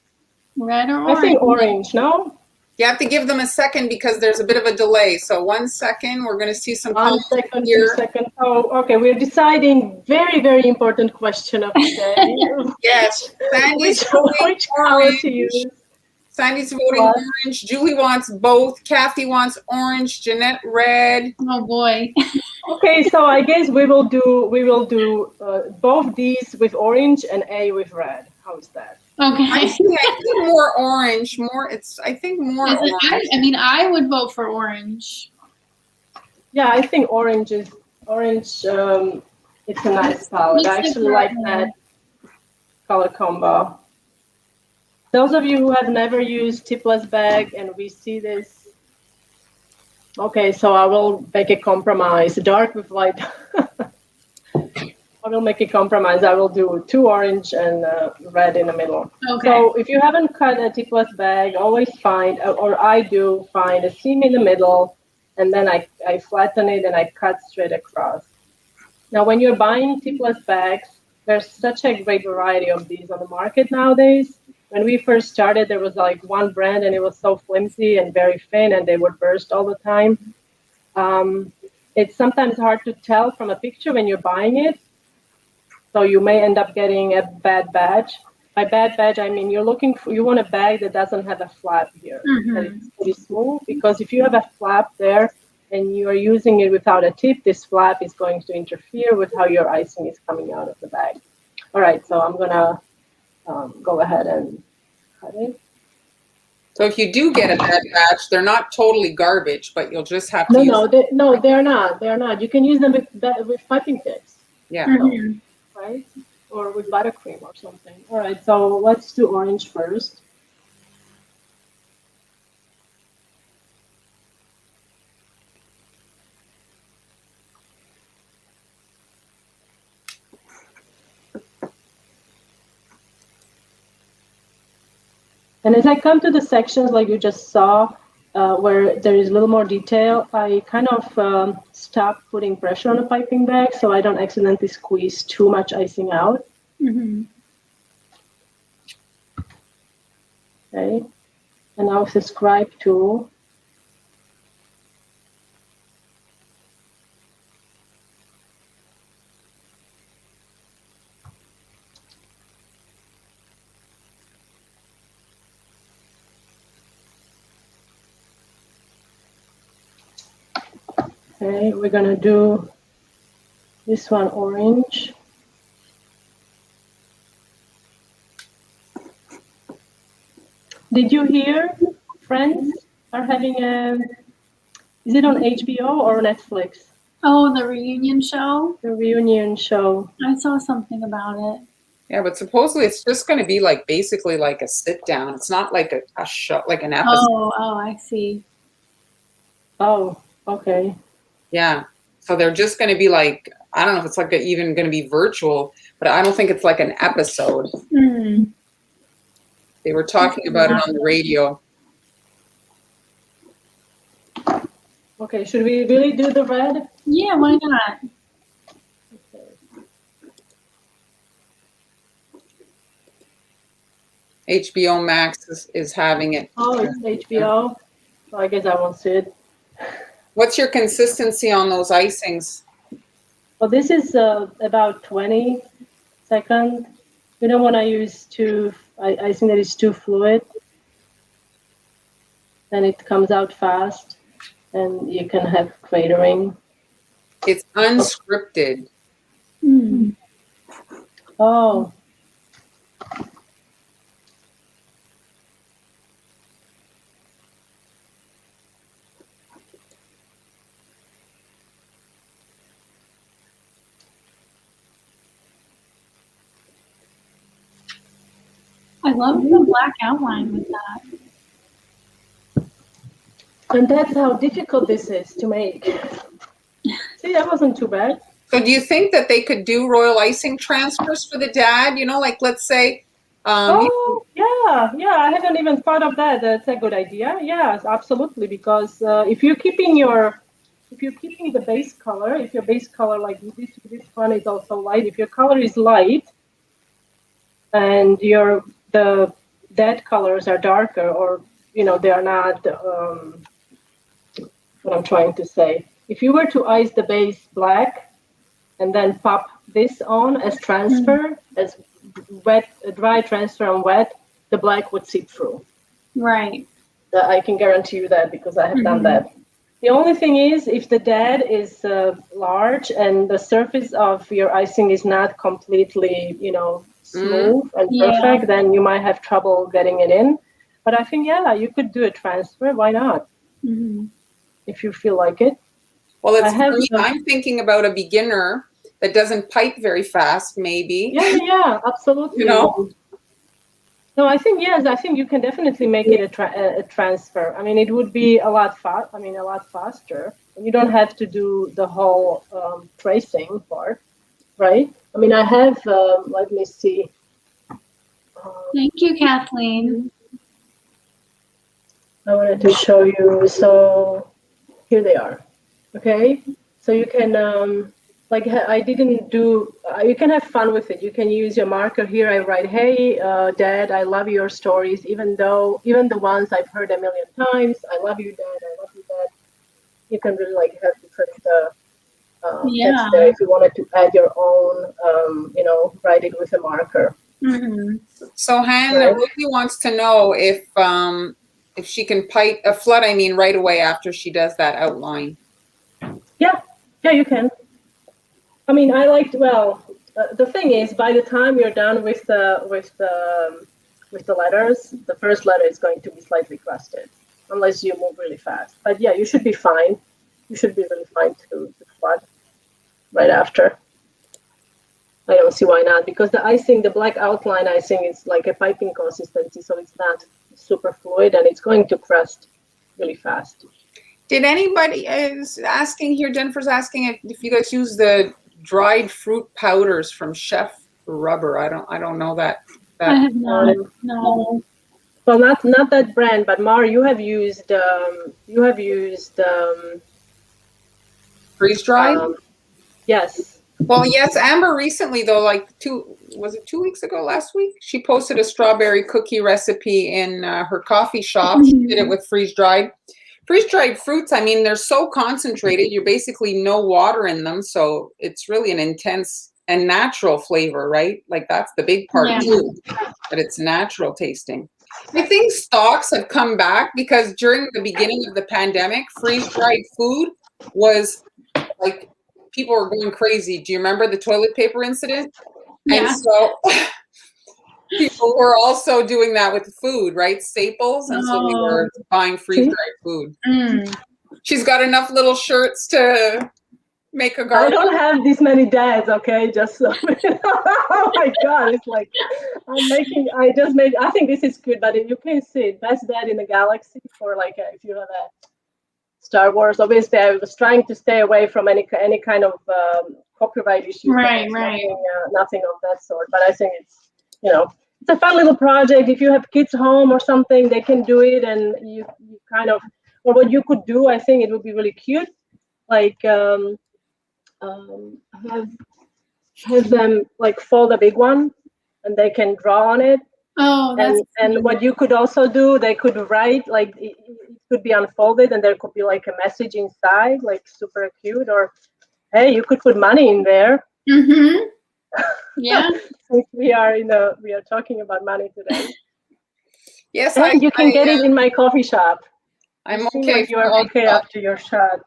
Red or orange? I think orange, no? You have to give them a second because there's a bit of a delay. So 1 second, we're going to see some 1 second, 2 seconds. Oh, okay. We're deciding very, very important question of the day. Yes. Sandy's which color to use? Sandy's voting orange. Julie wants both. Kathy wants orange. Jeanette red. Oh boy. Okay, so I guess we will do both these with orange and A with red. How's that? Okay. I think more orange. I think more orange. I mean, I would vote for orange. Yeah, I think orange. It's a nice palette. I actually like that color combo. Those of you who have never used Tipless bag and we see this, okay, so I will make a compromise. Dark with light. I will make a compromise. I will do 2 orange and red in the middle. Okay. So if you haven't cut a Tipless bag, always find, or I do find a seam in the middle, and then I flatten it and I cut straight across. Now, when you're buying Tipless bags, there's such a great variety of these on the market nowadays. When we first started, there was like one brand and it was so flimsy and very thin and they would burst all the time. It's sometimes hard to tell from a picture when you're buying it. So you may end up getting a bad badge. By bad badge, I mean you want a bag that doesn't have a flap here. That it's pretty smooth, because if you have a flap there and you are using it without a tip, this flap is going to interfere with how your icing is coming out of the bag. All right, so I'm gonna go ahead and cut it. So if you do get a bad batch, they're not totally garbage, but you'll just have to they're not. They're not. You can use them with piping tips. Yeah. Right? Or with buttercream or something. All right, so let's do orange first. And as I come to the sections like you just saw, where there is a little more detail, I kind of stop putting pressure on the piping bag so I don't accidentally squeeze too much icing out. Okay, and now with the scribe tool, okay, we're gonna do this one orange. Did you hear Friends are having is it on HBO or Netflix? Oh, the reunion show? The reunion show. I saw something about it. Yeah, but supposedly it's just going to be like basically like a sit down. It's not like a show, like an episode. Oh, I see. Oh, okay. Yeah. So they're just going to be like, I don't know if it's like even going to be virtual, but I don't think it's like an episode. They were talking about it on the radio. Okay, should we really do the red? Yeah, why not? HBO Max is having it. Oh, it's HBO. So I guess I won't see it. What's your consistency on those icings? Well, this is about 20 seconds. We don't want to use icing that is too fluid. Then it comes out fast and you can have cratering. It's unscripted. Oh. I love the black outline with that. And that's how difficult this is to make. See, that wasn't too bad. So do you think that they could do royal icing transfers for the dad? You know, like let's say. Yeah, I haven't even thought of that. That's a good idea. Yes, absolutely. Because if you're keeping the base color, if your base color like this one is also light. If your color is light, and the dead colors are darker, or they are not. What I'm trying to say. If you were to ice the base black, and then pop this on as transfer, as wet, dry transfer on wet, the black would seep through. Right. I can guarantee you that because I have done that. The only thing is, if the dad is large and the surface of your icing is not completely, smooth and perfect, then you might have trouble getting it in. But I think, yeah, you could do a transfer. Why not? If you feel like it. Well, it's for me, I'm thinking about a beginner that doesn't pipe very fast, maybe. Yeah, absolutely. No, I think yes. I think you can definitely make it a transfer. I mean, it would be a lot faster. And you don't have to do the whole tracing part, right? I mean, I have. Let me see. Thank you, Kathleen. I wanted to show you. So here they are. Okay, so you can. Like I didn't do, you can have fun with it. You can use your marker here. I write, hey, Dad, I love your stories, even the ones I've heard a million times. I love you, Dad. I love you, Dad. You can really like have different text there. If you wanted to add your own, write it with a marker. So Hannah really wants to know if she can pipe a flood. I mean, right away after she does that outline. Yeah, you can. I mean, the thing is, by the time you're done with the letters, the first letter is going to be slightly crusted, unless you move really fast. But yeah, you should be fine. You should be really fine to flood right after. I don't see why not, because the icing, the black outline icing, is like a piping consistency, so it's not super fluid and it's going to crust really fast. Did anybody is asking here? Jennifer's asking if you guys use the dried fruit powders from Chef Rubber. I don't know that. I have not. No. Well, not that brand, but Mar, you have used freeze dried. Yes. Well, yes. Amber recently, though, like 2 weeks ago, last week, she posted a strawberry cookie recipe in her coffee shop. She did it with freeze dried. Freeze-dried fruits, I mean, they're so concentrated, you basically no water in them, so it's really an intense and natural flavor, right? Like that's the big part too, that it's natural tasting. I think stocks have come back because during the beginning of the pandemic, freeze-dried food was like, people were going crazy. Do you remember the toilet paper incident? Yeah. And so people were also doing that with food, right? Staples. And so we were buying freeze-dried food. She's got enough little shirts to make a garden. I don't have this many dads, okay? Just so. Oh my God, it's like I think this is good, but you can see it. Best dad in the galaxy for like, if you have a Star Wars. Obviously, I was trying to stay away from any kind of copyright issues. Right. Nothing of that sort. But I think it's, it's a fun little project. If you have kids home or something, they can do it, and you kind of, or what you could do, I think it would be really cute. Like have them like fold a big one, and they can draw on it. Oh, that's and what you could also do, they could write, like it could be unfolded, and there could be like a message inside, like super cute. Or hey, you could put money in there. Yeah. Since we are talking about money today. Yes, and you can get it in my coffee shop. I'm okay. Like you are okay after your shot.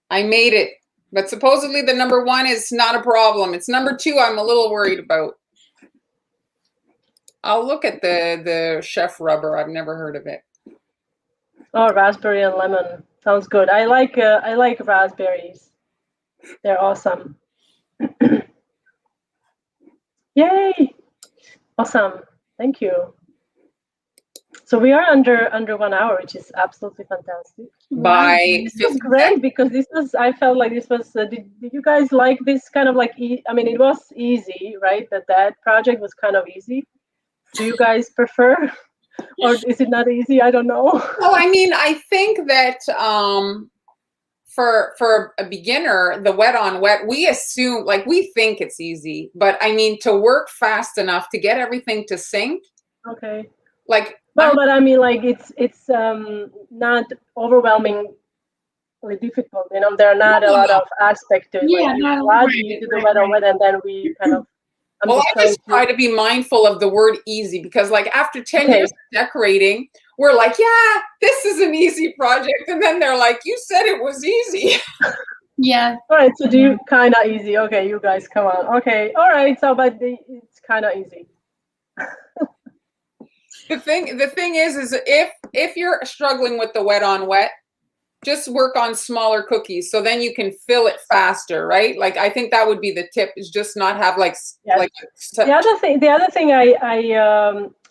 I made it, but supposedly the number 1 is not a problem. It's number 2 I'm a little worried about. I'll look at the Chef Rubber. I've never heard of it. Oh, raspberry and lemon sounds good. I like raspberries. They're awesome. Yay! Awesome. Thank you. So we are under 1 hour, which is absolutely fantastic. This was great because I felt like this was. Did you guys like this kind of like? I mean, it was easy, right? That project was kind of easy. Do you guys prefer, or is it not easy? I don't know. Well, I mean, I think that for a beginner, the wet on wet, we assume, like, we think it's easy, but I mean, to work fast enough to get everything to sync. Okay. Like, well, but I mean, like, it's not overwhelmingly difficult. There are not a lot of aspects to it. Yeah, like you do the wet on wet, and then we kind of Well, I just try to be mindful of the word easy, because like after 10 years of decorating, we're like, yeah, this is an easy project. And then they're like, you said it was easy. Yeah. All right, so do you kind of easy? Okay, you guys, come on. Okay, all right. So, but it's kind of easy. The thing is if you're struggling with the wet on wet, just work on smaller cookies, so then you can fill it faster, right? Like I think that would be the tip, is just not have like the other thing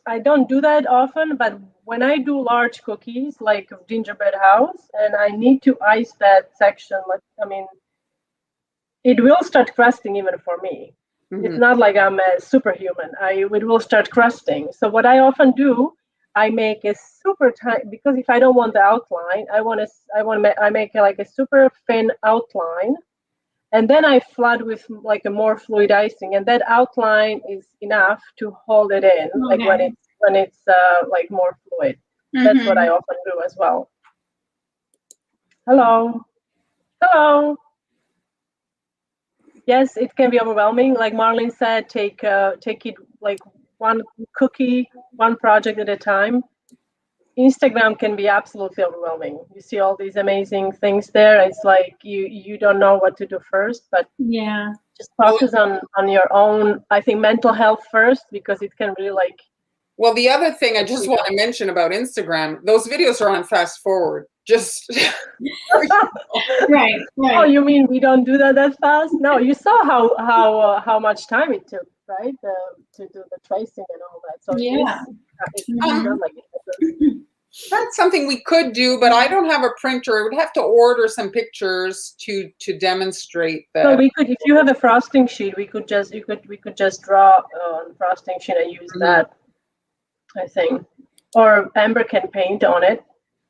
I don't do that often, but when I do large cookies like gingerbread house and I need to ice that section, like I mean, it will start crusting even for me. Mm-hmm. It's not like I'm a superhuman. It will start crusting. So what I often do, I make a super tiny, because if I don't want the outline, I make like a super thin outline, and then I flood with like a more fluid icing, and that outline is enough to hold it in, like when it's like more fluid. Mm-hmm. That's what I often do as well. Hello. Yes, it can be overwhelming. Like Marlene said, take it like one cookie, one project at a time. Instagram can be absolutely overwhelming. You see all these amazing things there. It's like you don't know what to do first, but yeah, just focus on your own, I think, mental health first, because it can really like. Well, the other thing I just want to mention about Instagram, those videos are on fast forward. Just right. Oh, you mean we don't do that fast? No, you saw how much time it took, right? To do the tracing and all that. So yeah, it's not like it. That's something we could do, but I don't have a printer. I would have to order some pictures to demonstrate that. So we could, if you have a frosting sheet, we could just draw on frosting sheet and use that, I think. Or Amber can paint on it.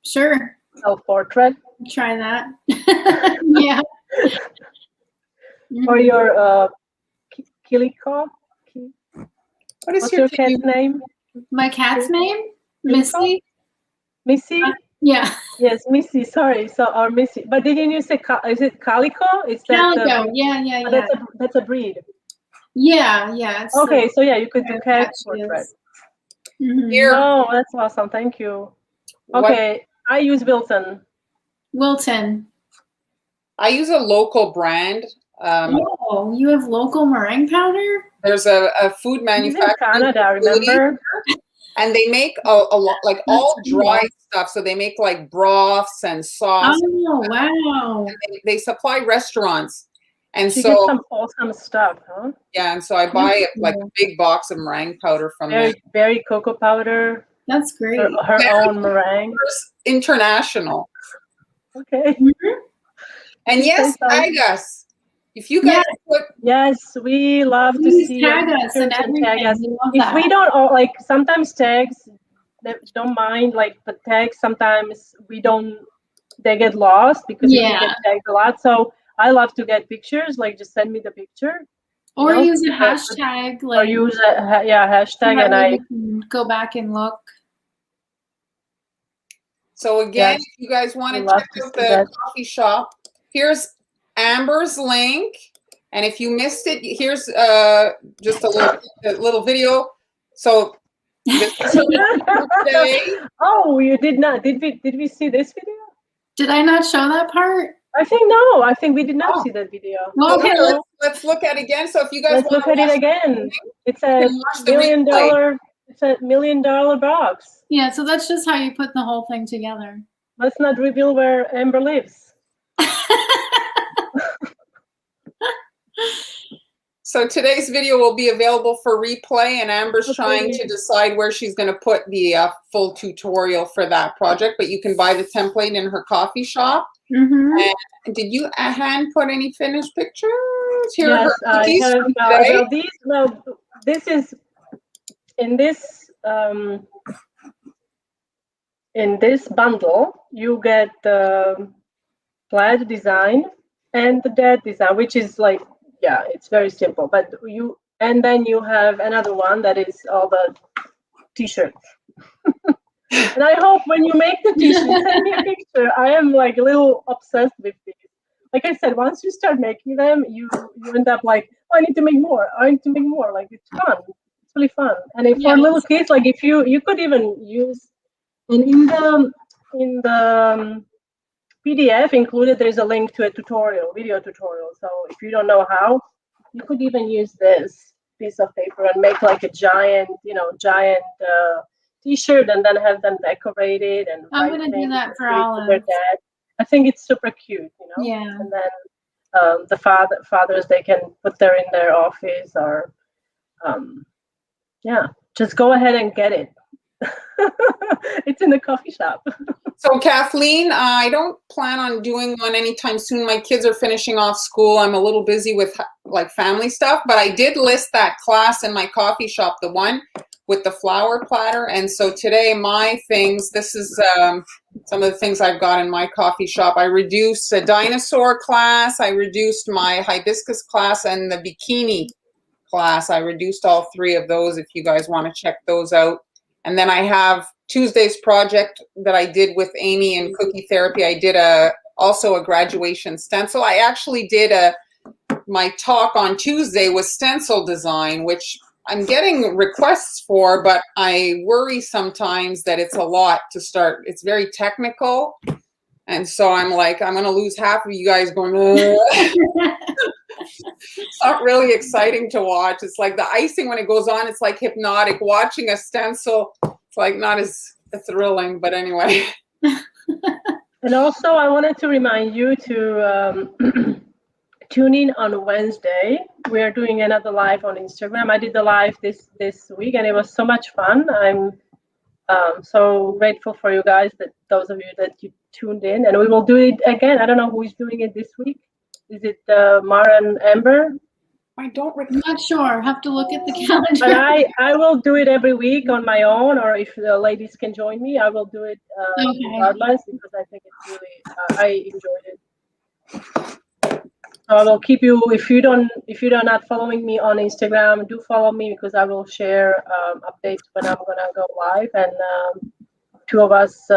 Sure. Self-portrait. Try that. Yeah. Or your Kiliko. What's your cat's name? My cat's name? Missy. Missy? Yeah. Yes, Missy. Sorry. So, or Missy. But didn't you say, is it Calico? Is that Calico? Yeah. That's a breed. Yeah. Okay, so yeah, you could do cat portrait. Here. Oh, that's awesome. Thank you. Okay, I use Wilton. I use a local brand. Oh, you have local meringue powder? There's a food manufacturer in Canada, remember? And they make a lot, like all dry stuff. So they make like broths and sauce. Oh, wow. And they supply restaurants. And you so get some awesome stuff, huh? Yeah, and so I buy like a big box of meringue powder from them. Berry cocoa powder. That's great. Her own meringue. International. Okay. And yes, tag us. If you guys yes, we love to see tag us and tag us. If we don't like, sometimes tags don't mind, like, but tags sometimes they get lost because you get tagged a lot. So I love to get pictures, like just send me the picture. Or use a hashtag. Or use a hashtag, and I can go back and look. So again, if you guys want to check out the coffee shop, here's Amber's link. And if you missed it, here's just a little video. So this is today. Oh, you did not. Did we see this video? Did I not show that part? I think no. I think we did not see that video. Well, okay, let's look at it again. So if you guys look at it again, it's a $1 million. It's a $1 million box. Yeah, so that's just how you put the whole thing together. Let's not reveal where Amber lives. So today's video will be available for replay, and Amber's trying to decide where she's going to put the full tutorial for that project, but you can buy the template in her coffee shop. And did you hand put any finished pictures? Here yes, I have. This is in this bundle. You get the plaid design and the dead design, which is like, yeah, it's very simple. But and then you have another one that is all the t-shirts. And I hope when you make the t-shirt, send me a picture. I am like a little obsessed with these. like I said, once you start making them, you end up like, oh, I need to make more. I need to make more. Like it's fun. It's really fun. And if for little kids, like if you could even use, and in the PDF included, there's a link to a video tutorial. So if you don't know how, you could even use this piece of paper and make like a giant T-shirt, and then have them decorated and I'm gonna do that for all their dad. I think it's super cute, Yeah. And then the fathers, they can put there in their office, or just go ahead and get it. It's in the coffee shop. So Kathleen, I don't plan on doing one anytime soon. My kids are finishing off school. I'm a little busy with like family stuff, but I did list that class in my coffee shop, the one with the flower platter. And so today my things, this is some of the things I've got in my coffee shop. I reduced a dinosaur class. I reduced my hibiscus class and the bikini class. I reduced all three of those if you guys want to check those out. And then I have Tuesday's project that I did with Amy in Cookie Therapy. I did also a graduation stencil. I actually did my talk on Tuesday was stencil design, which I'm getting requests for, but I worry sometimes that it's a lot to start. It's very technical. And so I'm like, I'm going to lose half of you guys going, It's not really exciting to watch. It's like the icing when it goes on, it's like hypnotic. Watching a stencil, it's like not as thrilling, but anyway. And also I wanted to remind you to tune in on Wednesday. We're doing another live on Instagram. I did the live this week and it was so much fun. I'm so grateful for you guys, that those of you that you tuned in, and we will do it again. I don't know who is doing it this week. Is it Mara and Amber? I don't recall. I'm not sure. Have to look at the calendar. But I will do it every week on my own, or if the ladies can join me, I will do it regardless, because I think it's really I enjoyed it. So I will keep you, if you're not following me on Instagram, do follow me, because I will share updates when I'm gonna go live. And two of us,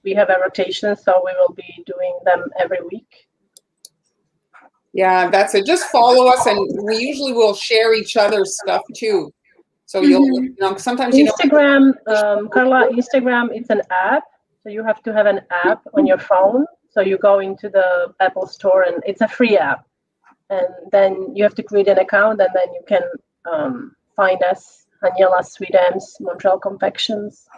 we have a rotation, so we will be doing them every week. Yeah, that's it. Just follow us, and we usually will share each other's stuff too. So you'll, sometimes Instagram, Carla, Instagram, it's an app. So you have to have an app on your phone. So you go into the Apple Store, and it's a free app. And then you have to create an account, and then you can find us, Hanielas, SweetAmbs, Montreal Confections.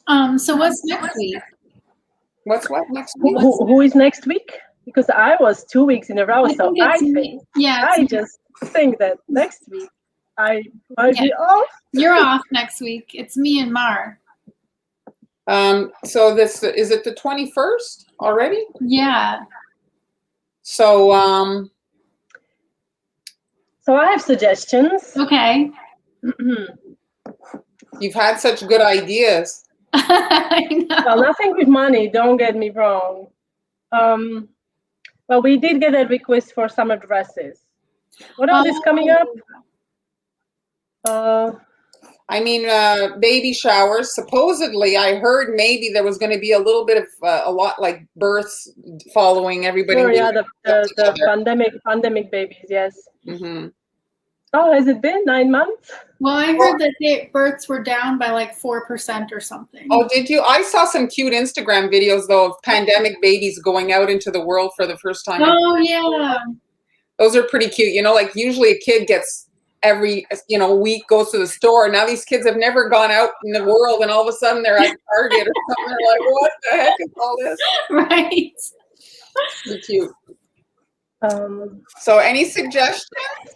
So what's next week? What's what next week? Who is next week? Because I was 2 weeks in a row, so I just think that next week I might be off. You're off next week. It's me and Mar. So this is it the 21st already? Yeah. So so I have suggestions. Okay. You've had such good ideas. I know. Well, nothing with money, don't get me wrong. Well, we did get a request for summer dresses. What else is coming up? I mean, baby showers. Supposedly, I heard maybe there was going to be a little bit of a lot like births following everybody. Oh, yeah, the pandemic babies, yes. Mm-hmm. Oh, has it been 9 months? Well, I heard that births were down by like 4% or something. Oh, did you? I saw some cute Instagram videos, though, of pandemic babies going out into the world for the first time. Oh, yeah. Those are pretty cute. You know, like usually a kid gets every, week goes to the store. Now these kids have never gone out in the world, and all of a sudden they're at Target or something. They're like, what the heck is all this? Right. Pretty cute. So any suggestions?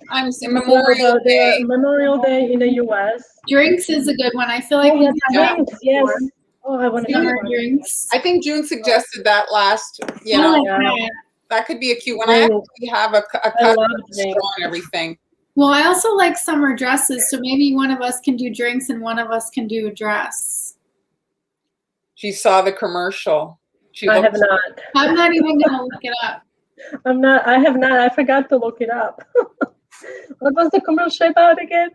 I'm Memorial Day in the US. Drinks is a good one. I feel like drinks, yes. Oh, I want to summer drinks. I think June suggested that last. That could be a cute one. I actually have a cup of straw and everything. Well, I also like summer dresses, so maybe one of us can do drinks and one of us can do a dress. She saw the commercial. I have not. I'm not even going to look it up. I have not. I forgot to look it up. What was the commercial about again?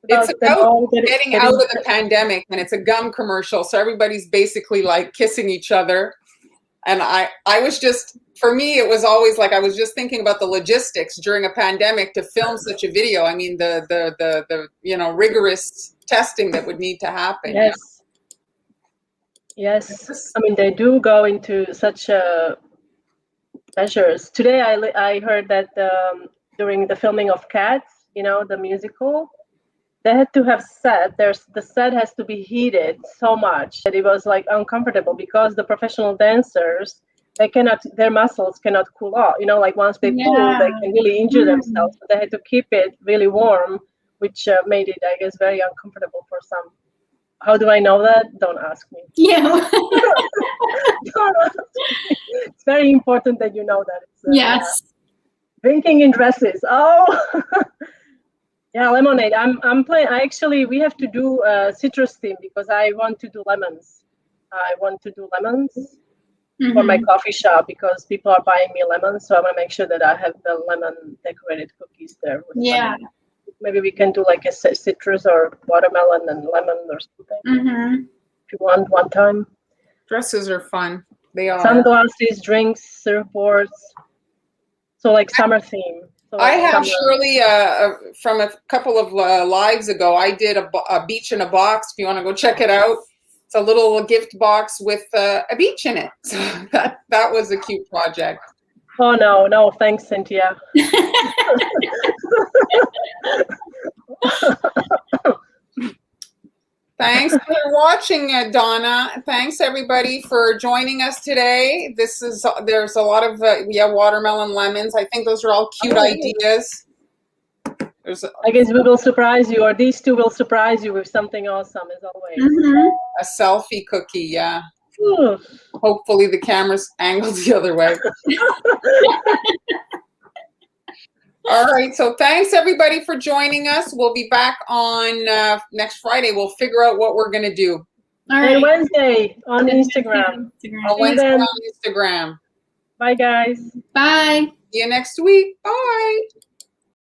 It's about getting out of the pandemic, and it's a gum commercial. So everybody's basically like kissing each other. And I was just, for me, it was always like I was just thinking about the logistics during a pandemic to film such a video. I mean, the rigorous testing that would need to happen. Yes. Yes. I mean, they do go into such measures. Today, I heard that during the filming of Cats, the musical, they had to have the set has to be heated so much that it was like uncomfortable because the professional dancers, their muscles cannot cool off. Like once they pull, they can really injure themselves. So they had to keep it really warm, which made it, I guess, very uncomfortable for some. How do I know that? Don't ask me. Yeah. Don't ask me. It's very important that you know that. Yes. Drinking in dresses. Oh. Yeah, lemonade. I'm playing. We have to do citrus theme because I want to do lemons. I want to do lemons for my coffee shop because people are buying me lemons. So I want to make sure that I have the lemon decorated cookies there. Lemon. Maybe we can do like a citrus or watermelon and lemon or something. If you want one time. Dresses are fun. They are. Sunglasses, drinks, surfboards. So like summer theme. So I have Shirley from a couple of lives ago. I did a beach in a box. If you want to go check it out, it's a little gift box with a beach in it. So that was a cute project. Oh no, thanks, Cynthia. Thanks for watching, Donna. Thanks everybody for joining us today. There's a lot of watermelon lemons. I think those are all cute ideas. I guess we will surprise you, or these two will surprise you with something awesome as always. A selfie cookie, yeah. Hopefully the camera's angled the other way. All right, so thanks everybody for joining us. We'll be back on next Friday. We'll figure out what we're going to do. All right. And Wednesday on Instagram. On Wednesday on Instagram. Bye, guys. Bye. See you next week. Bye.